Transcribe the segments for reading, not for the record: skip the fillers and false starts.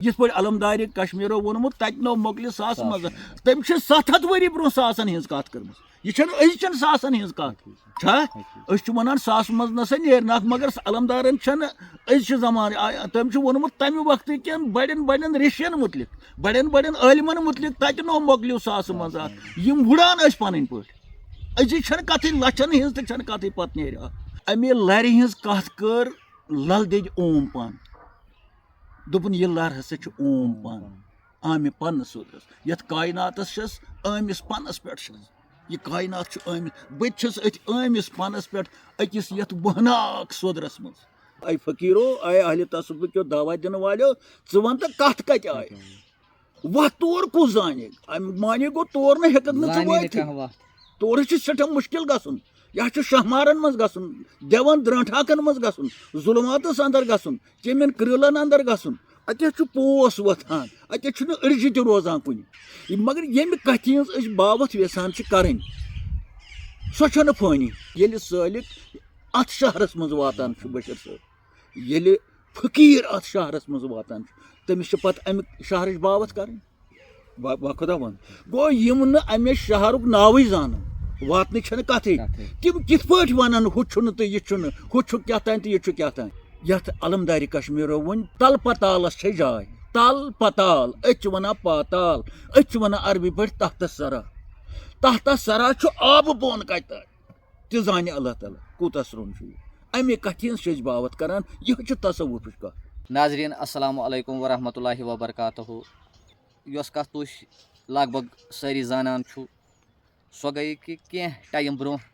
جس پہ علمداری کشمیرو وونمت تت نو مۄکلہِ ساسہٕ منٛز تٔمۍ چھِ 700 ؤری برونٛہہ ساسن ہٕنٛز کتھ کٔرمٕژ یہِ چھنہٕ أزچٮ۪ن ساسن ہٕنٛز کتھ چھا أسۍ چھِ ونان ساسہٕ منٛز نسا نیرِ اکھ مگر علمدارن چھنہٕ أزچہِ زمانہٕ تٔمۍ چھُ ووٚنمُت تمہِ وقتہٕ کٮ۪ن بڑٮ۪ن بڑٮ۪ن ریشین متعلق بڑٮ۪ن بڑٮ۪ن عٲلمن متعلق تتہِ نو مۄکلیو ساسہٕ منٛز اتھ یِم وُڑان ٲسۍ پنٕنۍ پٲٹھۍ أزِچ چھنہٕ کتھٕے لچھن ہٕنٛز تہِ چھنہٕ کتھٕے پتہٕ نیرِ اتھ امہِ لرِ ہٕنٛز کتھ کٔر لل دٮ۪دِ اوم پن دوٚپُن یہِ لر ہسا چھِ اوم پن آمہِ پنہٕ سوٚدرس یتھ کایناتس چھس ٲمِس پنس پٮ۪ٹھ چھس یہ کائنات چھُ ٲمِس بہٕ تہِ چھُس أتھۍ ٲمِس پنس پٮ۪ٹھ أکِس یتھ وہناک سوٚدرس منٛز اے فقیٖرو اے اہلِ تصوُفٕکیو دعوت دِنہٕ والیو ژٕ ون تہٕ کتھ کتہِ آیہِ وتھ تور کُس زانہِ امہِ معنی گوٚو تور نہٕ ہیٚککھ نہٕ ژٕ وٲتِتھ تورٕ چھُ سٮ۪ٹھاہ مُشکِل گژھُن یا چھُ شاہمارن منٛز گژھُن دیون درٛانٛٹھاکن منٛز گژھُن ظُلماتس اندر گژھُن چیٚمٮ۪ن کرٛیٖلن اندر گژھُن اتٮ۪تھ چھُ پوس وۄتھان اتٮ۪تھ چھُنہٕ أڑجہِ تہِ روزان کُنہِ مگر ییٚمہِ کتھِ ہٕنٛز أسۍ باوتھ یژھان چھِ کرٕنۍ سۄ چھنہٕ فٲنی ییٚلہِ سٲلِق اتھ شہرس منٛز واتان چھُ بشیر صٲب ییٚلہِ فقیٖر اتھ شہرس منٛز واتان چھُ تٔمِس چھِ پتہٕ امہِ شہرٕچ باوتھ کرٕنۍ باخۄدا ون گوٚو یِم نہٕ امہِ شہرُک ناوٕے زانن واتنٕچ چھنہٕ کتھٕے تِم کِتھ پٲٹھۍ ونن ہُہ چھُنہٕ تہٕ یہِ چھُنہٕ ہُہ چھُ کیٛاہ تانۍ تہٕ یہِ چھُ کیٛاہ تانۍ یتھ علمدارِ کشمیٖرو ووٚن تل پتالس چھے جاے تل پتال أسۍ چھِ ونان پاتال أسۍ چھِ ونان عربی پٲٹھۍ تحتس سرا تحتس سرا چھُ آبہٕ بۄن کتہِ تانۍ تہِ زانہِ اللہ تعالیٰ کوٗتاہ سرٛوٚن چھُ یہِ امہِ کتھِ ہٕنٛز چھِ أسۍ باوتھ کران یِہے چھِ تصوُفٕچ کتھ ناظریٖن السلام علیکم ورحمتہ اللہ وبرکاتہُ یۄس کتھ تُہۍ لگ بگ سٲری زانان چھُو سۄ گٔیے کہِ کینٛہہ ٹایم برونٛہہ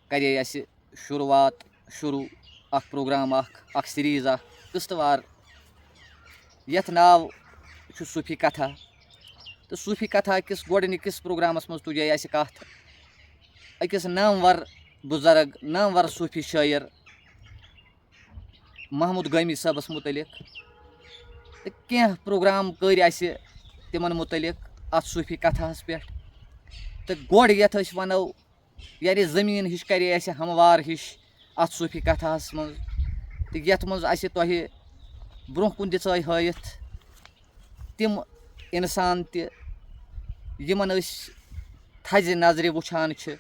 کرے اَسہِ شروٗع اکھ پروگرام اکھ سیٖریٖز اکھ قٕسطہٕ وار یتھ ناو چھُ صوٗفی کتھا تہٕ صوٗفی کتھا کِس گۄڈٕنِکِس پروگرامس منٛز تُجے اَسہِ کتھ أکِس نامور بُزرگ نامور صوٗفی شٲعر محموٗد گٲمی صٲبس مُتعلق تہٕ کینٛہہ پروگرام کٔرۍ اَسہِ تِمن مُتعلق اتھ صوٗفی کتھاہس پٮ۪ٹھ تہٕ گۄڈٕ یتھ أسۍ ونو یعنی زٔمیٖن ہِش کرے اَسہِ ہموار ہِش اتھ صوٗفی کتھاہس منٛز تہٕ یتھ منٛز اَسہِ تۄہہِ برونٛہہ کُن دِژٲے ہٲیِتھ تِم انسان تہِ یِمن أسۍ تھزِ نظرِ وٕچھان چھِ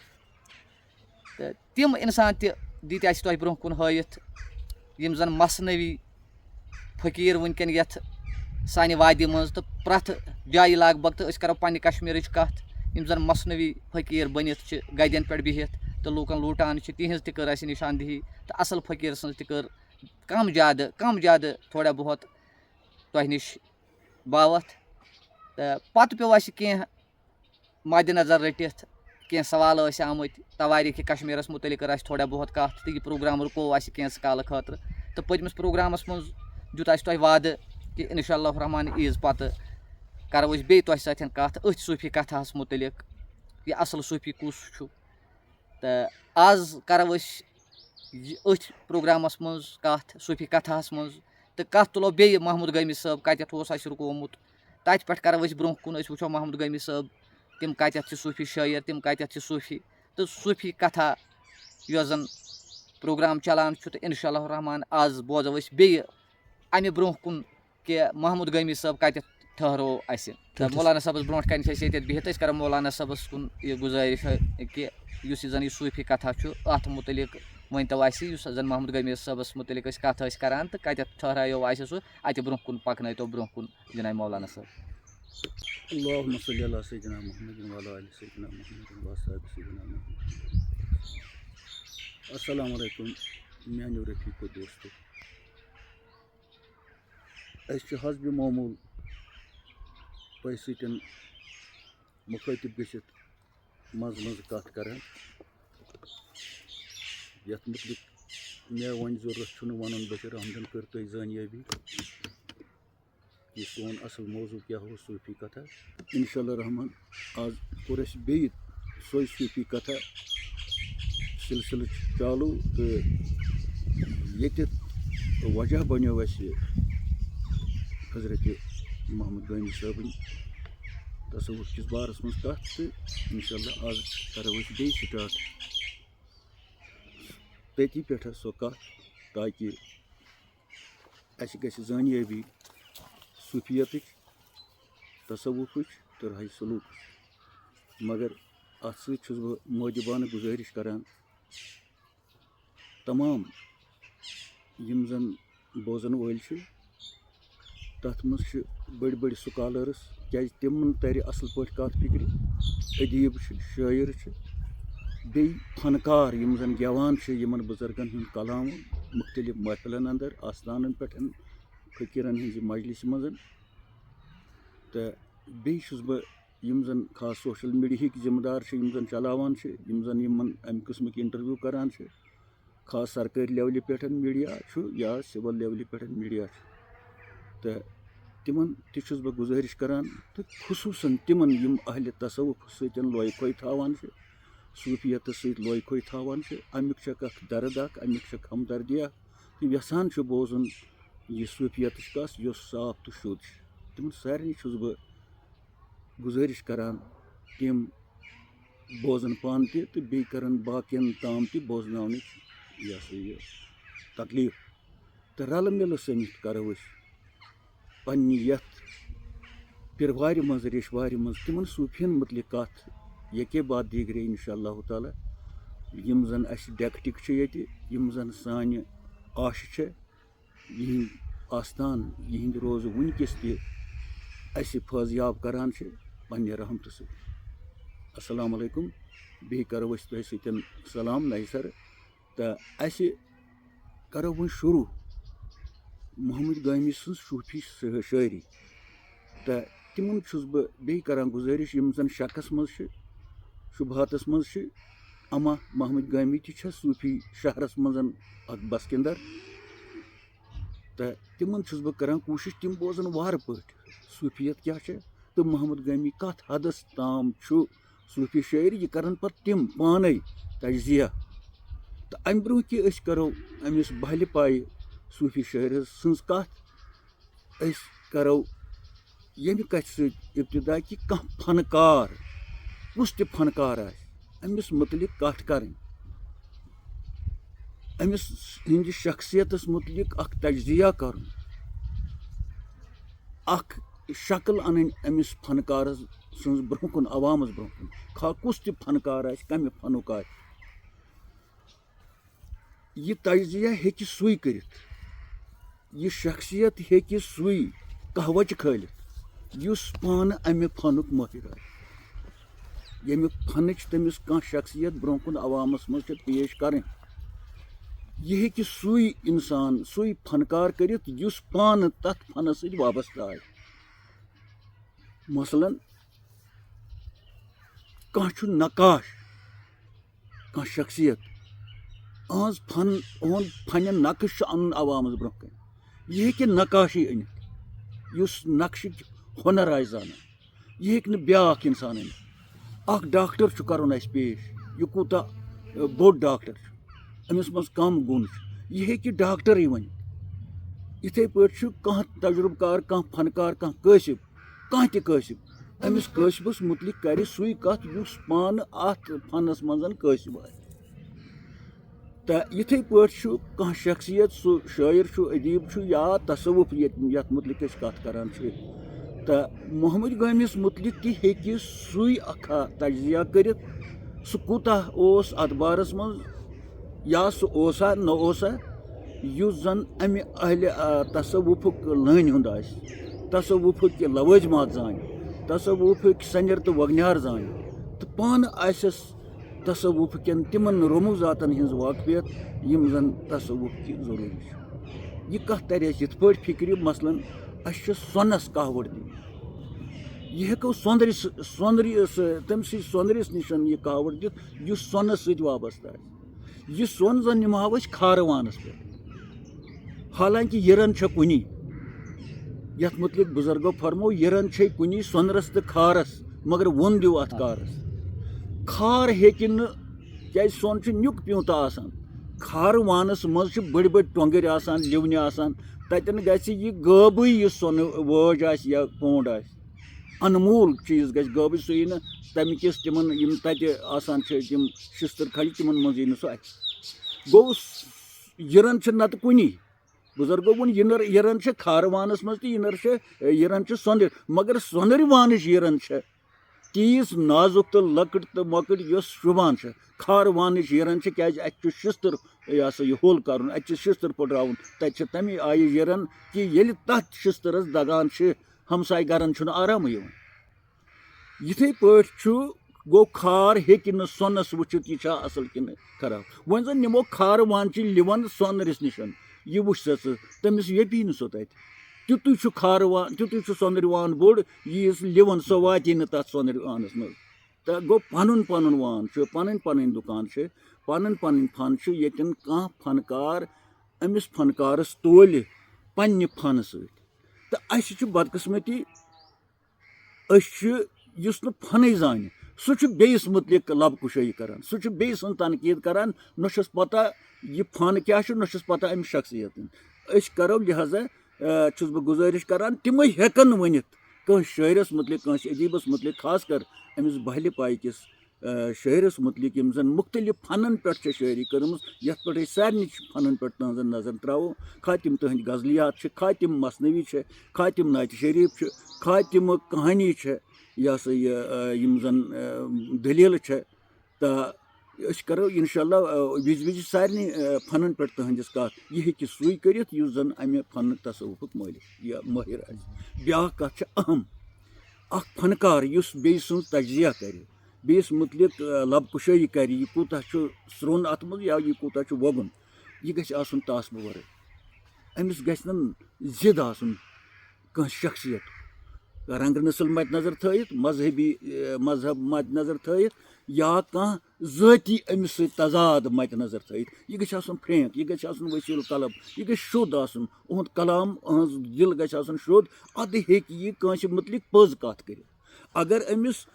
تہٕ تِم انسان تہِ دِتۍ اَسہِ تۄہہِ برونٛہہ کُن ہٲیِتھ یِم زن مثنوی فقیٖر وٕنکٮ۪ن یتھ سانہِ وادی منٛز تہٕ پرٛٮ۪تھ جایہِ لگ بگ تہٕ أسۍ کرو پننہِ کشمیٖرٕچ کتھ یِم زن مثنوی فقیٖر بٔنِتھ چھِ گدٮ۪ن پٮ۪ٹھ بِہِتھ تہٕ لوٗکن لوٗٹان چھِ تِہنٛز تہِ کٔر اَسہِ نِشاندہی تہٕ اصل فقیٖر سٕنٛز تہِ کٔر کم زیادٕ تھوڑا بہت تۄہہِ نِش باوتھ تہٕ پتہٕ پیوٚو اَسہِ کینٛہہ مدِ نظر رٔٹِتھ کینٛہہ سوال ٲسۍ آمٕتۍ تواریٖخِ کشمیٖرس مُتعلق کٔر اَسہِ تھوڑا بہت کتھ تہٕ یہِ پروگرام رُکوو اَسہِ کینٛژٕ کالہٕ خٲطرٕ تہٕ پٔتمِس پروگرامس منٛز دیُت اَسہِ تۄہہِ وعدٕ کہِ انشاء اللہ رحمان عیٖذ پتہٕ کرو أسۍ بیٚیہِ تۄہہِ سۭتۍ کتھ أتھۍ صوٗفی کتھاہس مُتعلق یہِ اصل صوٗفی کُس چھُ تہٕ آز کرو أسۍ أتھۍ پروگرامس منٛز کتھ صوٗفی کتھاہس منٛز تہٕ کتھ تُلو بیٚیہِ محموٗد گٲمی صٲب کتٮ۪تھ اوس اَسہِ رُکوومُت تتہِ پٮ۪ٹھ کرو أسۍ برونٛہہ کُن أسۍ وٕچھو محموٗد گٲمی صٲب تِم کتٮ۪تھ چھِ صوٗفی شٲعر تِم کتٮ۪تھ چھِ صوٗفی تہٕ صوٗفی کتھا یۄس زن پروگرام چلان چھُ تہٕ انشاء اللہ رحمان آز بوزو أسۍ بیٚیہِ امہِ برونٛہہ کُن کہِ محموٗد گٲمی صٲب کتٮ۪تھ ٹھٔہرو اَسہِ تہٕ مولانا صٲبس برونٛٹھ کنہِ چھِ أسۍ ییٚتٮ۪تھ بِہِتھ أسۍ کرو مولانا صٲبس کُن یہِ گُزٲرِش کہِ یُس یہِ زن یہِ صوٗفی کتھا چھُ اتھ مُتعلق ؤنۍتو اَسہِ یُس زن محموٗد گٲمی صٲبس مُتعلق أسۍ کتھ ٲسۍ کران تہٕ کتٮ۪تھ ٹھٔہرایو اَسہِ سُہ اَتہِ برونٛہہ کُن پکنٲیتو برونٛہہ کُن جناب مولانا صٲب اللہُمَّ صلی علی سیدنا محمد وعلی آلِ سیدنا محمد وصحبہ سیدنا محمد السلام علیکم میانیو رفیٖقو دوستو أسۍ چھِ حسبِ معموٗل تۄہہِ سۭتۍ مُخٲطِب گٔژھِتھ منٛزٕ منٛزٕ کتھ کران یتھ مُتعلق مےٚ وۄنۍ ضروٗرت چھُنہٕ ونُن بشیٖر احمدن کٔر تۄہہِ زٲنیٲبی یہِ سون اصل موضوٗع کیٛاہ اوس صوٗفی کتھا انشاء اللہ رحمان آز کوٚر اَسہِ بیٚیہِ سۄے صوٗفی کتھا سلسلہٕ چالوٗ تہٕ ییٚتہِ وجہ بنیو اَسہِ حضرتِ محموٗد گٲمی صٲبٕنۍ تصوُف کِس بارس منٛز کتھ تہٕ انشاء اللہ آز کرو أسۍ بیٚیہِ سٹاٹ تٔتی پٮ۪ٹھ سۄ کتھ تاکہِ اَسہِ گژھِ زٲنیٲبی صوفیتٕچ تصوُفٕچ تہٕ راہِ سلوٗکٕچ مگر اَتھ سۭتۍ چھُس بہٕ مودِبانہٕ گُزٲرِش کران تمام یِم زَن بوزَن وٲلۍ چھِ تَتھ منٛز چھِ بٔڑۍ بٔڑۍ سُکالٲرٕس کیٛازِ تِمن تَرِ اَصٕل پٲٹھۍ کَتھ فِکرِ ادیٖب چھِ شٲعر چھِ بیٚیہِ فنکار یِم زَن گٮ۪وان چھِ یِمن بُزرگن ہُنٛد کلام مُختلِف محفِلن اندر آستانن پٮ۪ٹھ فقیٖرن ہِنٛزِ مجلِسہِ منٛز تہٕ بیٚیہِ چھُس بہٕ یِم زَن خاص سوشل میٖڈیہٕکۍ ذِمہٕ دار چھِ یِم زَن چلاوان چھِ یِم زَن یِمن اَمہِ قٕسمٕکۍ اِنٹرویو کران چھِ خاص سرکٲرۍ لیولہِ پٮ۪ٹھ میٖڈیا چھُ یا سِول لیولہِ پٮ۪ٹھ میٖڈیا چھُ تہٕ تِمن تہِ چھُس بہٕ گُزٲرِش کران تہٕ خصوٗصن تِمن یِم اہلِ تصوُف سۭتۍ لویہِ کھوے تھاوان چھِ صوٗفیتس سۭتۍ لویہِ کھوے تھاوان چھِ امیُک چھکھ اکھ درد اکھ امیُک چھکھ ہمدردی اکھ تہٕ یژھان چھُ بوزُن یہِ صوٗفیتٕچ کَتھ یۄس صاف تہٕ شوٚد چھِ تِمن سارنٕے چھُس بہٕ گُزٲرِش کران تِم بوزن پانہٕ تہِ تہٕ بیٚیہِ کرن باقین تام تہِ بوزناونٕچ یہِ ہسا یہِ تکلیٖف تہٕ رلہٕ مِلہٕ سٔمِتھ کرو أسۍ پننہِ یتھ پِروارِ منٛز ریٚشوارِ منٛز تِمن صوٗفین مُتعلِق کتھ یکے بعد دیٖگرے انشاء اللہ تعالیٰ یِم زن اسہِ ڈٮ۪کہٕ چھِ ییٚتہِ یِم زن سانہِ آشہِ چھِ یِہِنٛدۍ آستان یِہِنٛدۍ روزٕ وٕنکیٚس تہِ اسہِ فٲضیاب کران چھِ پننہِ رحمتہٕ سۭتۍ السلام علیکُم بیٚیہِ کرو أسۍ تۄہہِ سۭتۍ سلام نَیہِ سرٕ تہٕ اسہِ کرو وۄنۍ شروٗع محمد گٲمی سٕنٛز صوٗفی شٲعری تہٕ تِمن چھُس بہٕ بیٚیہِ کران گُزٲرِش یِم زن شکس منٛز چھِ شُبہاتس منٛز چھِ اما محمد گٲمی تہِ چھےٚ صوٗفی شہرس منٛز اکھ بسکِندر تہٕ تِمن چھُس بہٕ کران کوٗشش تِم بوزن وارٕ پٲٹھۍ صوٗفیت کیٛاہ چھِ تہٕ محمد گٲمی کتھ حدس تام چھُ صوٗفی شٲعری یہِ کرن پتہٕ تِم پانے تجزیہ تہٕ امہِ برونٛہہ کہِ أسۍ کرو أمِس بہلہِ پایہِ صوٗفی شٲعرٕ سٕنٛز کتھ أسۍ کرو ییٚمہِ کتھِ سۭتۍ ابتدا کہِ کانٛہہ فنکار کُس تہِ فنکار آسہِ أمِس مُتعلِق کتھ کرٕنۍ أمِس ہٕنٛدِ شخصیتس مُتعلِق اکھ تجزیہ کرُن اکھ شکٕل انٕنۍ أمِس فنکارس سٕنٛز برونٛہہ کُن عوامس برونٛہہ کُن خواہ کُس تہِ فنکار آسہِ کمہِ فنُک آسہِ یہِ تجزیہ ہیٚکہِ سُے کٔرِتھ یہِ شخصیت ہیٚکہِ سُے کہوچہِ کھٲلِتھ یُس پانہٕ امہِ فنُک مٲہِر آسہِ ییٚمیُک فنٕچ تٔمِس کانٛہہ شخصیت برونٛہہ کُن عوامس منٛز چھِ پیش کرٕنۍ یہِ ہیٚکہِ سُے انسان سُے فنکار کٔرِتھ یُس پانہٕ تتھ فنس سۭتۍ وابستہٕ آسہِ مثلاً کانٛہہ چھُ نقاش کانٛہہ شخصیت أہنٛز أہُنٛد فنہِ نقٕش چھُ انُن عوامس برونٛہہ کَنہِ یہِ ہیٚکہِ نقاشی أنِتھ یُس نقشٕکۍ ہُنر آسہِ زانان یہِ ہیٚکہِ نہٕ بیٛاکھ انسان أنِتھ اکھ ڈاکٹر چھُ کرُن اسہِ پیش یہِ کوٗتاہ بوٚڑ ڈاکٹر چھُ أمِس منٛز کم گُن چھُ یہِ ہیٚکہِ ڈاکٹرٕے ؤنِتھ یِتھٕے پٲٹھۍ چھُ کانٛہہ تجرُبہٕ کار کانٛہہ فنکار کانٛہہ کٲسِب کانٛہہ تہِ کٲسِب أمِس کٲسِبس مُتعلِق کرِ سُے کتھ یُس پانہٕ اتھ فنس منٛز کٲسِب آسہِ تہٕ یِتھٕے پٲٹھۍ چھُ کانٛہہ شخصیت سُہ شٲعر چھُ ادیٖب چھُ یا تصوُف یتھ مُتعلِق أسۍ کتھ کران چھِ تہٕ محمد گٲمِس مُتعلِق تہِ ہیٚکہِ سُے اکھا تجزیہ کٔرِتھ سُہ کوٗتاہ اوس اتھ بارس منٛز یا سُہ اوسا نہ اوسا یُس زن امہِ اہلِ تصوُفُک لٲنہِ ہُنٛد آسہِ تصوُفٕکۍ لوٲزمات زانہِ تصوُفٕکۍ سنیر تہٕ وۄگنیار زانہِ تہٕ پانہٕ آسٮ۪س تصوُف کٮ۪ن تِمن رموٗزاتن ہِنٛز واقفیت یِم زن تصوُفکہِ ضروٗری چھِ یہِ کتھ ترِ اسہِ یِتھ پٲٹھۍ فِکرِ مثلاً اسہِ چھِ سۄنس کہوڑ دِنۍ یہِ ہٮ۪کو تٔمسٕے سۄنرِس نِش یہِ کہوڑ دِتھ یُس سۄنس سۭتۍ وابستہٕ آسہِ یہِ سۄن زن نِمہاو أسۍ کھارٕوانس پٮ۪ٹھ حالانکہِ یِرن چھےٚ کُنی یتھ مُتعلِق بُزرگو فرمو یِرن چھے کُنی سۄنرس تہٕ کھارس مگر ووٚن دِیِو اتھ کارس کھار ہیٚکہِ نہٕ کیٛازِ سۄن چھُ نیُک پیوٗنٛتاہ آسان کھارٕوانس منٛز چھِ بٔڑۍ بٔڑۍ ٹۄنٛگٕرۍ آسان لِونہِ آسان تتٮ۪ن گژھِ یہِ غٲبٕے یہِ سۄنہٕ وٲج آسہِ یا پونٛڈ آسہِ انموٗل چیٖز گژھِ غٲبٕے سُہ یی نہٕ تمہِ کِس تِمن یِم تتہِ آسان چھِ تِم شِستٕر کھلہِ تِمن منٛز یی نہٕ سُہ اتھِ گوٚو یِرن چھِ نتہٕ کُنی بزرگو ووٚن یِران چھِ کھاروانس منٛز تہٕ یِران چھِ سۄنٛدٕرۍ مگر سۄنٛدٕرۍ وانٕچ یِران چھِ تیٖژ نازُک تہٕ لۄکٕٹ تہٕ مۄکٕٹ یۄس شوٗبان چھِ کھاروانٕچ یِران چھِ کیازِ اَتہِ چھُ شِستٕر یہِ ہسا یہِ ہوٚل کَرُن اَتہِ چھُ شِستٕر پھٕٹراوُن تَتہِ چھِ تَمے آیہِ یِران کہِ ییٚلہِ تَتھ شِستٕرَس دَگان چھِ ہمساے گَرَن چھُنہٕ آرامٕے یِوان یِتھَے پٲٹھۍ چھُ گوٚو کھار ہیٚکہِ نہٕ سۄنَس وٕچھِتھ یہِ چھا اَصٕل کِنہٕ خراب وۄنۍ زَن نِمو کھاروانچہِ لِوَن سۄنرِس نِش یہِ وٕچھ سا ژٕ تٔمِس ییٚپی نہٕ سۄ تَتہِ تیُتُے چھُ کھاروان تیُتُے چھُ سۄنٛدٕرۍ وان بوٚڑ ییٖژ لِوَن سۄ واتی نہٕ تَتھ سۄنٛدٕرۍ وانَس منٛز تہٕ گوٚو پَنُن پَنُن وان چھُ پَنٕنۍ پَنٕنۍ دُکان چھِ پَنٕنۍ پَنٕنۍ فن چھُ ییٚتٮ۪ن کانٛہہ فنکار أمِس فنکارَس تولہِ پنٛنہِ فنہٕ سۭتۍ تہٕ اَسہِ چھِ بدقٕسمتی أسۍ چھِ یُس نہٕ فنٕے زانہِ سُہ چھُ بیٚیِس مُتعلِق لَبہٕ کُشٲیی کَران سُہ چھُ بیٚیہِ سٕنٛز تنقیٖد کَران نہ چھُس پَتہ یہِ فن کیٛاہ چھُ نہ چھُس پَتہ أمِس شخصیت أسۍ کَرو لِہٰذا چھُس بہٕ گُزٲرِش کَران تِمَے ہٮ۪کَن نہٕ ؤنِتھ کٲنٛسہِ شٲعرَس مُتعلِق کٲنٛسہِ ادیٖبَس مُتعلِق خاص کر أمِس بہلہِ پاے کِس شٲعرَس مُتعلِق یِم زَن مُختلِف فنَن پٮ۪ٹھ چھےٚ شٲعری کٔرمٕژ یَتھ پٮ۪ٹھ أسۍ سارنٕے فنَن پٮ۪ٹھ تٕہٕنٛزن نظر ترٛاوو خواہ تِم تٕہٕنٛدۍ غزلیات چھِ خواہ تِم مثنوی چھِ خواہ تِم نعتِ شریٖف چھِ خواہ تِمہٕ کہانی چھےٚ یہِ ہسا یہِ یِم زَن دٔلیٖلہٕ چھےٚ تہٕ أسۍ کَرو اِنشاء اللہ وِزِ وِزِ سارنٕے فنَن پٮ۪ٹھ تٕہٕنٛدِس کَتھ یہِ ہیٚکہِ سُے کٔرِتھ یُس زَن اَمہِ فنُک تصوُفُک مٲلِک یا مٲہِر آسہِ بیٛاکھ کَتھ چھےٚ اہم اکھ فنکار یُس بیٚیہِ سٕنٛز تجزیہ کَرِ بیٚیِس مُتعلِق لَبہٕ کُشٲیی کَرِ یہِ کوٗتاہ چھُ سرٛوٚن اَتھ منٛز یا یہِ کوٗتاہ چھُ وۄگُن یہِ گژھِ آسُن تاسبہٕ وَرٲے أمِس گژھِ نہٕ ضِد آسُن کٲنٛسہِ شخصیت رنٛگہٕ نسل مدِ نظر تھٲیِتھ مذہبی مذہب مدِ نظر تھٲیِتھ یا کانٛہہ ذٲتی أمِس سۭتۍ تضاد مدِ نظر تھٲیِتھ یہِ گژھِ آسُن فرینک یہِ گژھِ آسُن وسیٖل قلب یہِ گژھِ شوٚد آسُن اُہُنٛد کلام أہٕنٛز دِل گژھِ آسُن شوٚد اَدٕ ہیٚکہِ یہِ کٲنٛسہِ مُتعلِق پٔز کَتھ کٔرِتھ اگر أمِس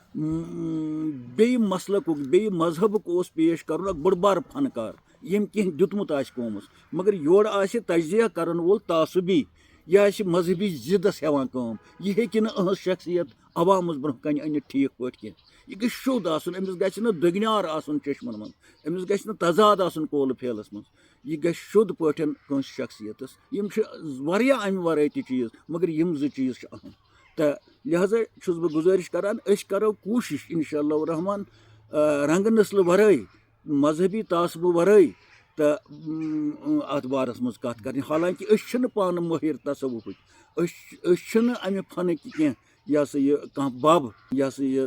بیٚیہِ مسلکُک بیٚیہِ مذہبُک اوس پیش کَرُن اکھ بوٚڑ بارٕ فنکار ییٚمۍ کینٛہہ دیُتمُت آسہِ قومَس مگر یورٕ آسہِ تجزیہ کَرَن وول تعصُبی یہِ آسہِ مذہبی ضِدَس ہٮ۪وان کٲم یہِ ہیٚکہِ نہٕ أہٕنٛز شخصیت عوامَس برونٛہہ کَنہِ أنِتھ ٹھیٖک پٲٹھۍ کینٛہہ یہِ گژھِ شوٚد آسُن أمِس گژھِ نہٕ دٔگنیار آسُن چشمَن منٛز أمِس گژھِ نہٕ تضاد آسُن کولہٕ پھیلَس منٛز یہِ گژھِ شوٚد پٲٹھۍ کٲنٛسہِ شخصیتَس یِم چھِ واریاہ اَمہِ وَرٲے تہِ چیٖز مگر یِم زٕ چیٖز چھِ اہم تہٕ لِہٰذا چھُس بہٕ گُزٲرِش کَران أسۍ کَرو کوٗشِش اِنشاء اللہ الرحمان رنٛگہٕ نسلہٕ وَرٲے مذہبی تعصبہٕ وَرٲے تہٕ اَتھ بارَس منٛز کَتھ کَرٕنۍ حالانکہِ أسۍ چھِنہٕ پانہٕ مٲہِر تصوُفٕکۍ أسۍ چھِنہٕ اَمہِ فنٕکۍ کینٛہہ یہِ ہسا یہِ کانٛہہ بَب یہِ ہسا یہِ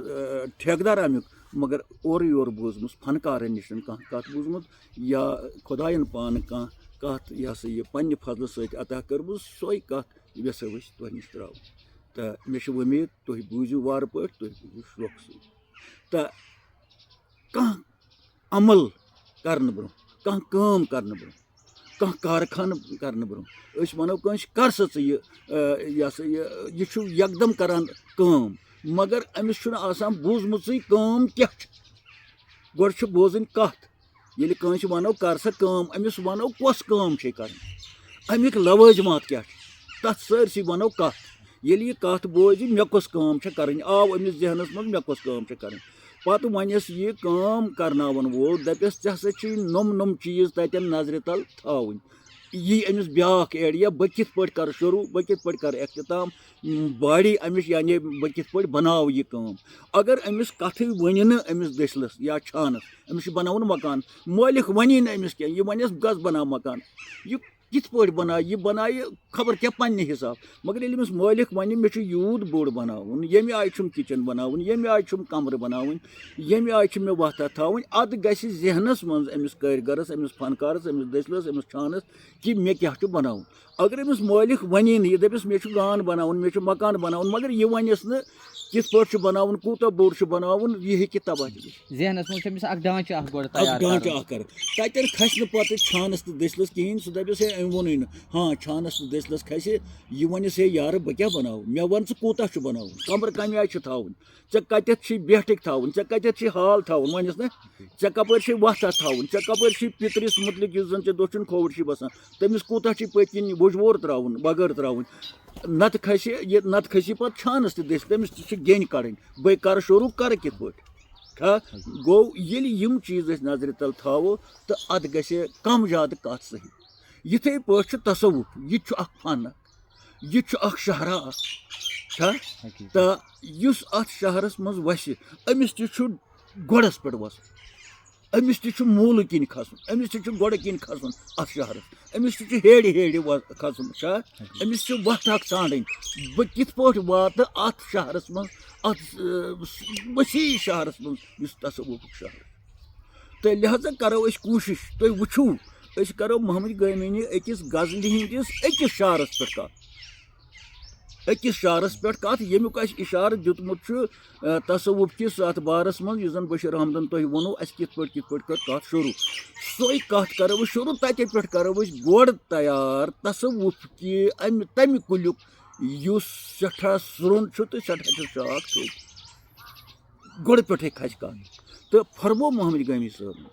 ٹھیکہٕ اَمیُک مگر اورٕ یورٕ بوٗزمٕژ فنکارَن نِش کانٛہہ کَتھ بوٗزمُت یا خۄدایَن پانہٕ کانٛہہ کَتھ یہِ ہسا یہِ پنٛنہِ فضلہٕ سۭتۍ عطا کٔرمٕژ سۄے کَتھ یژھو أسۍ تۄہہِ نِش ترٛاوٕنۍ تہٕ مےٚ چھِ وُمید تُہۍ بوٗزِو وارٕ پٲٹھۍ تُہۍ بوٗزِو شوقہٕ سۭتۍ تہٕ کانٛہہ عمل کَرنہٕ برونٛہہ کانٛہہ کٲم کَرنہٕ برونٛہہ کانٛہہ کارخانہٕ کَرنہٕ برونٛہہ أسۍ وَنو کٲنٛسہِ کَر سا ژٕ یہِ ہسا یہِ چھُ یکدم کَران کٲم مگر أمِس چھُنہٕ آسان بوٗزمٕژٕے کٲم کیٛاہ چھِ گۄڈٕ چھِ بوزٕنۍ کَتھ ییٚلہِ کٲنٛسہِ وَنو کَر سا کٲم أمِس وَنو کۄس کٲم چھے کَرٕنۍ اَمِکۍ لوٲزمات کیٛاہ چھِ تَتھ سٲرسٕے وَنو کَتھ ییٚلہِ یہِ کَتھ بوزِ مےٚ کۄس کٲم چھےٚ کَرٕنۍ آو أمِس ذہنَس منٛز مےٚ کۄس کٲم چھےٚ کَرٕنۍ پَتہٕ وَنٮ۪س یہِ کٲم کَرناوَن وول دَپٮ۪س ژےٚ ہسا چھُے نۄم چیٖز تَتٮ۪ن نظرِ تَل تھاوٕنۍ یی أمِس بیٛاکھ ایڈیا بہٕ کِتھ پٲٹھۍ کَرٕ شروٗع بہٕ کِتھ پٲٹھۍ کَرٕ اختتام باڈی أمِس یعنی بہٕ کِتھ پٲٹھۍ بَناو یہِ کٲم اگر أمِس کَتھٕے وَنہِ نہٕ أمِس دٔسلَس یا چھانَس أمِس چھُ بَناوُن مکان مٲلِک وَنی نہٕ أمِس کینٛہہ یہِ وَنٮ۪س گژھ بَناو مکان یہِ کِتھ پٲٹھۍ بَنایہِ یہِ بَنایہِ خبر کیٛاہ پنٛنہِ حِساب مگر ییٚلہِ أمِس مٲلِک وَنہِ مےٚ چھُ یوٗت بوٚڑ بَناوُن ییٚمہِ آیہِ چھُم کِچَن بَناوُن ییٚمہِ آیہِ چھُم کَمرٕ بَناوٕنۍ ییٚمہِ آیہِ چھِ مےٚ وَتھ اَتھ تھاوٕنۍ اَدٕ گژھِ ذہنَس منٛز أمِس کٲرۍگَرَس أمِس فنکارَس أمِس دٔسلَس أمِس چھانَس کہِ مےٚ کیٛاہ چھُ بَناوُن اگر أمِس مٲلِک وَنی نہٕ یہِ دَپٮ۪س مےٚ چھُ گان بَناوُن مےٚ چھُ مکان بَناوُن مگر یہِ وَنٮ۪س نہٕ کِتھ پٲٹھۍ چھُ بَناوُن کوٗتاہ بوٚڑ چھُ بَناوُن یہِ ہیٚکہِ تباہ ذہنَس منٛز چھُ أمِس اکھ ڈانٛچہٕ اکھ گۄڈٕ اکھ ڈانٛچہٕ اکھ کَرٕ تَتٮ۪ن کھسہِ نہٕ پَتہٕ چھانَس تہٕ دٔسلَس کِہیٖنۍ سُہ دَپٮ۪س ہے أمۍ ووٚنُے نہٕ ہاں چھانَس تہٕ دٔسلَس کھسہِ یہِ وَنٮ۪س ہے یارٕ بہٕ کیٛاہ بَناوٕ مےٚ وَن ژٕ کوٗتاہ چھُ بَناوُن کَمرٕ کَمہِ آیہِ چھُ تھاوُن ژےٚ کَتٮ۪تھ چھُے بیٹھٕکۍ تھاوُن ژےٚ کَتٮ۪تھ چھُے ہال تھاوُن وَنٮ۪س نہ ژےٚ کَپٲرۍ چھے وَتھ اَتھ تھاوُن ژےٚ کَپٲرۍ چھُے پِترِس مُتعلِق یُس زَن ژےٚ دٔچھُن کھووُر چھُے بَسان تٔمِس کوٗتاہ چھُے پٔتۍ کِنۍ وُجوور ترٛاوُن بغٲر ترٛاوُن نَتہٕ کھسہِ پَتہٕ چھانَس تہِ دٔسۍ تٔمِس تہِ چھِ گیٚنۍ کَڑٕنۍ بٔے کَرٕ شروٗع کَرٕ کِتھ پٲٹھۍ گوٚو ییٚلہِ یِم چیٖز أسۍ نظرِ تَل تھاوو تہٕ اَتھ گژھِ کَم زیادٕ کَتھ صحیح یِتھَے پٲٹھۍ چھُ تصوُف یہِ تہِ چھُ اکھ فن یہِ تہِ چھُ اکھ شاہراہ اکھ چھا تہٕ یُس اتھ شہرس منٛز وسہِ أمِس تہِ چھُ گۄڈس پٮ۪ٹھ وسُن أمِس تہِ چھُ موٗلہٕ کِنۍ کھسُن أمِس تہِ چھُ گۄڈٕ کِنۍ کھسُن اتھ شہرس أمِس تہِ چھُ ہیرِ ہیرِ کھسُن چھا أمِس چھِ وتھ اکھ ژھانڈٕنۍ بہٕ کِتھ پٲٹھۍ واتہٕ اتھ شہرس منٛز اتھ وسیع شہرس منٛز یُس تصوُفُک شہر تہٕ لہذا کرو أسۍ کوٗشش تُہۍ وٕچھِو أسۍ کرو محمد گامینی أکِس غزلہِ ہِنٛدِس أکِس شعرس پٮ۪ٹھ کتھ أکِس شعرس پٮ۪ٹھ کتھ ییٚمیُک اَسہِ اِشارٕ دیُتمُت چھُ تصوُف کِس اتھ بارس منٛز یُس زن بشیٖر احمدن تۄہہِ ووٚنوُ اَسہِ کِتھ پٲٹھۍ کٔر کتھ شروٗع سۄے کتھ کرو أسۍ شروٗع تتے پٮ۪ٹھ کرو أسۍ گۄڈٕ تیار تصوُف کہِ تمہِ کُلیُک یُس سٮ۪ٹھاہ سرٛوٚن چھُ تہٕ سٮ۪ٹھاہ چھُ شاخ تھوٚد گۄڈٕ پٮ۪ٹھے کھسہِ کتھ تہٕ فرموو محمد گامی صٲبن